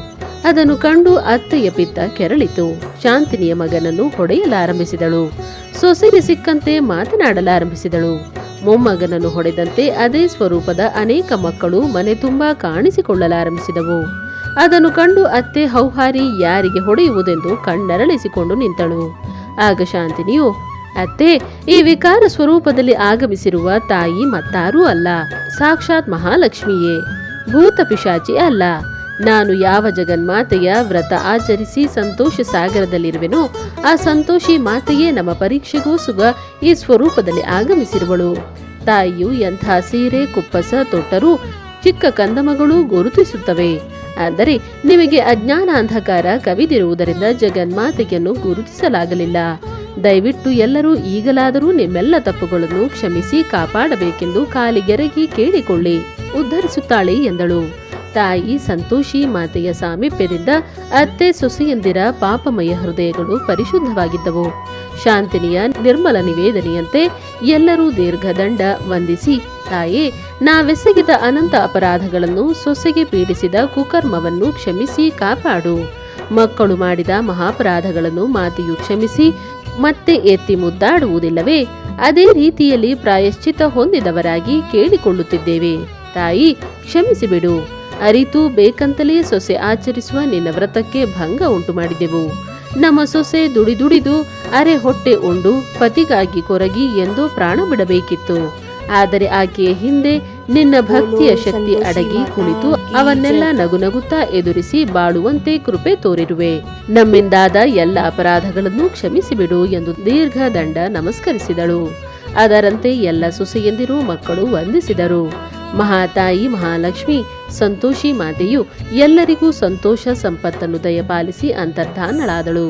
ಅದನ್ನು ಕಂಡು ಅತ್ತೆಯ ಪಿತ್ತ ಕೆರಳಿತು. ಶಾಂತಿನಿಯ ಮಗನನ್ನು ಹೊಡೆಯಲಾರಂಭಿಸಿದಳು. ಸೊಸೆಗೆ ಸಿಕ್ಕಂತೆ ಮಾತನಾಡಲಾರಂಭಿಸಿದಳು. ಮೊಮ್ಮಗನನ್ನು ಹೊಡೆದಂತೆ ಅದೇ ಸ್ವರೂಪದ ಅನೇಕ ಮಕ್ಕಳು ಮನೆ ತುಂಬಾ ಕಾಣಿಸಿಕೊಳ್ಳಲಾರಂಭಿಸಿದವು. ಅದನ್ನು ಕಂಡು ಅತ್ತೆ ಹೌಹಾರಿ ಯಾರಿಗೆ ಹೊಡೆಯುವುದೆಂದು ಕಣ್ಣರಳಿಸಿಕೊಂಡು ನಿಂತಳು. ಆಗ ಶಾಂತಿನಿಯು, ಅತ್ತೆ, ಈ ವಿಕಾರ ಸ್ವರೂಪದಲ್ಲಿ ಆಗಮಿಸಿರುವ ತಾಯಿ ಮತ್ತಾರೂ ಅಲ್ಲ, ಸಾಕ್ಷಾತ್ ಮಹಾಲಕ್ಷ್ಮಿಯೇ, ಭೂತ ಪಿಶಾಚಿ ಅಲ್ಲ. ನಾನು ಯಾವ ಜಗನ್ಮಾತೆಯ ವ್ರತ ಆಚರಿಸಿ ಸಂತೋಷ ಸಾಗರದಲ್ಲಿರುವೆನೋ ಆ ಸಂತೋಷಿ ಮಾತೆಯೇ ನಮ್ಮ ಪರೀಕ್ಷೆಗೋಸುಗ ಈ ಸ್ವರೂಪದಲ್ಲಿ ಆಗಮಿಸಿರುವಳು. ತಾಯಿಯು ಎಂಥ ಸೀರೆ ಕುಪ್ಪಸ ತೊಟ್ಟರೂ ಚಿಕ್ಕ ಕಂದಮಗಳು ಗುರುತಿಸುತ್ತವೆ. ಆದರೆ ನಿಮಗೆ ಅಜ್ಞಾನ ಅಂಧಕಾರ ಕವಿದಿರುವುದರಿಂದ ಜಗನ್ಮಾತೆಯನ್ನು ಗುರುತಿಸಲಾಗಲಿಲ್ಲ. ದಯವಿಟ್ಟು ಎಲ್ಲರೂ ಈಗಲಾದರೂ ನಿಮ್ಮೆಲ್ಲ ತಪ್ಪುಗಳನ್ನು ಕ್ಷಮಿಸಿ ಕಾಪಾಡಬೇಕೆಂದು ಕಾಲಿಗೆರಗಿ ಕೇಳಿಕೊಳ್ಳಿ, ಉದ್ಧರಿಸುತ್ತಾಳೆ ಎಂದಳು. ತಾಯಿ ಸಂತೋಷಿ ಮಾತೆಯ ಸಾಮೀಪ್ಯದಿಂದ ಅತ್ತೆ ಸೊಸೆಯಂದಿರ ಪಾಪಮಯ ಹೃದಯಗಳು ಪರಿಶುದ್ಧವಾಗಿದ್ದವು. ಶಾಂತಿನಿಯ ನಿರ್ಮಲ ನಿವೇದನೆಯಂತೆ ಎಲ್ಲರೂ ದೀರ್ಘದಂಡ ವಂದಿಸಿ, ತಾಯೇ, ನಾವೆಸಗಿದ ಅನಂತ ಅಪರಾಧಗಳನ್ನು, ಸೊಸೆಗೆ ಪೀಡಿಸಿದ ಕುಕರ್ಮವನ್ನು ಕ್ಷಮಿಸಿ ಕಾಪಾಡು. ಮಕ್ಕಳು ಮಾಡಿದ ಮಹಾಪರಾಧಗಳನ್ನು ಮಾತೆಯು ಕ್ಷಮಿಸಿ ಮತ್ತೆ ಎತ್ತಿ ಮುದ್ದಾಡುವುದಿಲ್ಲವೇ? ಅದೇ ರೀತಿಯಲ್ಲಿ ಪ್ರಾಯಶ್ಚಿತ್ತ ಹೊಂದಿದವರಾಗಿ ಕೇಳಿಕೊಳ್ಳುತ್ತಿದ್ದೇವೆ. ತಾಯಿ, ಕ್ಷಮಿಸಿಬಿಡು. ಅರಿತು ಬೇಕಂತಲೇ ಸೊಸೆ ಆಚರಿಸುವ ನಿನ್ನ ವ್ರತಕ್ಕೆ ಭಂಗ ಉಂಟು ಮಾಡಿದೆವು. ನಮ್ಮ ಸೊಸೆ ದುಡಿದು ಅರೆ ಹೊಟ್ಟೆ ಉಂಡು ಪತಿಗಾಗಿ ಕೊರಗಿ ಎಂದೋ ಪ್ರಾಣ ಬಿಡಬೇಕಿತ್ತು. ಆದರೆ ಆಕೆಯ ಹಿಂದೆ ನಿನ್ನ ಭಕ್ತಿಯ ಶಕ್ತಿ ಅಡಗಿ ಕುಳಿತು ಅವನ್ನೆಲ್ಲ ನಗುನಗುತ್ತಾ ಎದುರಿಸಿ ಬಾಳುವಂತೆ ಕೃಪೆ ತೋರಿರುವೆ. ನಮ್ಮಿಂದಾದ ಎಲ್ಲ ಅಪರಾಧಗಳನ್ನು ಕ್ಷಮಿಸಿಬಿಡು ಎಂದು ದೀರ್ಘ ದಂಡ ನಮಸ್ಕರಿಸಿದಳು. ಅದರಂತೆ ಎಲ್ಲ ಸೊಸೆಯಂದಿರು ಮಕ್ಕಳು ವಂದಿಸಿದರು. ಮಹಾತಾಯಿ ಮಹಾಲಕ್ಷ್ಮಿ ಸಂತೋಷಿ ಮಾತೆಯು ಎಲ್ಲರಿಗೂ ಸಂತೋಷ ಸಂಪತ್ತನ್ನು ದಯಪಾಲಿಸಿ ಅಂತರ್ಧಾನಳಾದಳು.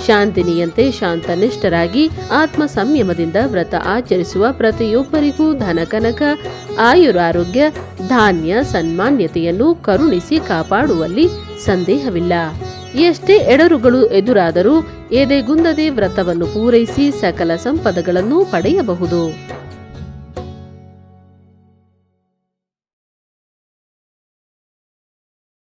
ಶಾಂತಿನಿಯಂತೆ ಶಾಂತನಿಷ್ಠರಾಗಿ ಆತ್ಮ ಸಂಯಮದಿಂದ ವ್ರತ ಆಚರಿಸುವ ಪ್ರತಿಯೊಬ್ಬರಿಗೂ ಧನ ಕನಕ ಆಯುರಾರೋಗ್ಯ ಧಾನ್ಯ ಸನ್ಮಾನ್ಯತೆಯನ್ನು ಕರುಣಿಸಿ ಕಾಪಾಡುವಲ್ಲಿ ಸಂದೇಹವಿಲ್ಲ. ಎಷ್ಟೇ ಎಡರುಗಳು ಎದುರಾದರೂ ಎದೆಗುಂದದೆ ವ್ರತವನ್ನು ಪೂರೈಸಿ ಸಕಲ ಸಂಪದಗಳನ್ನು ಪಡೆಯಬಹುದು.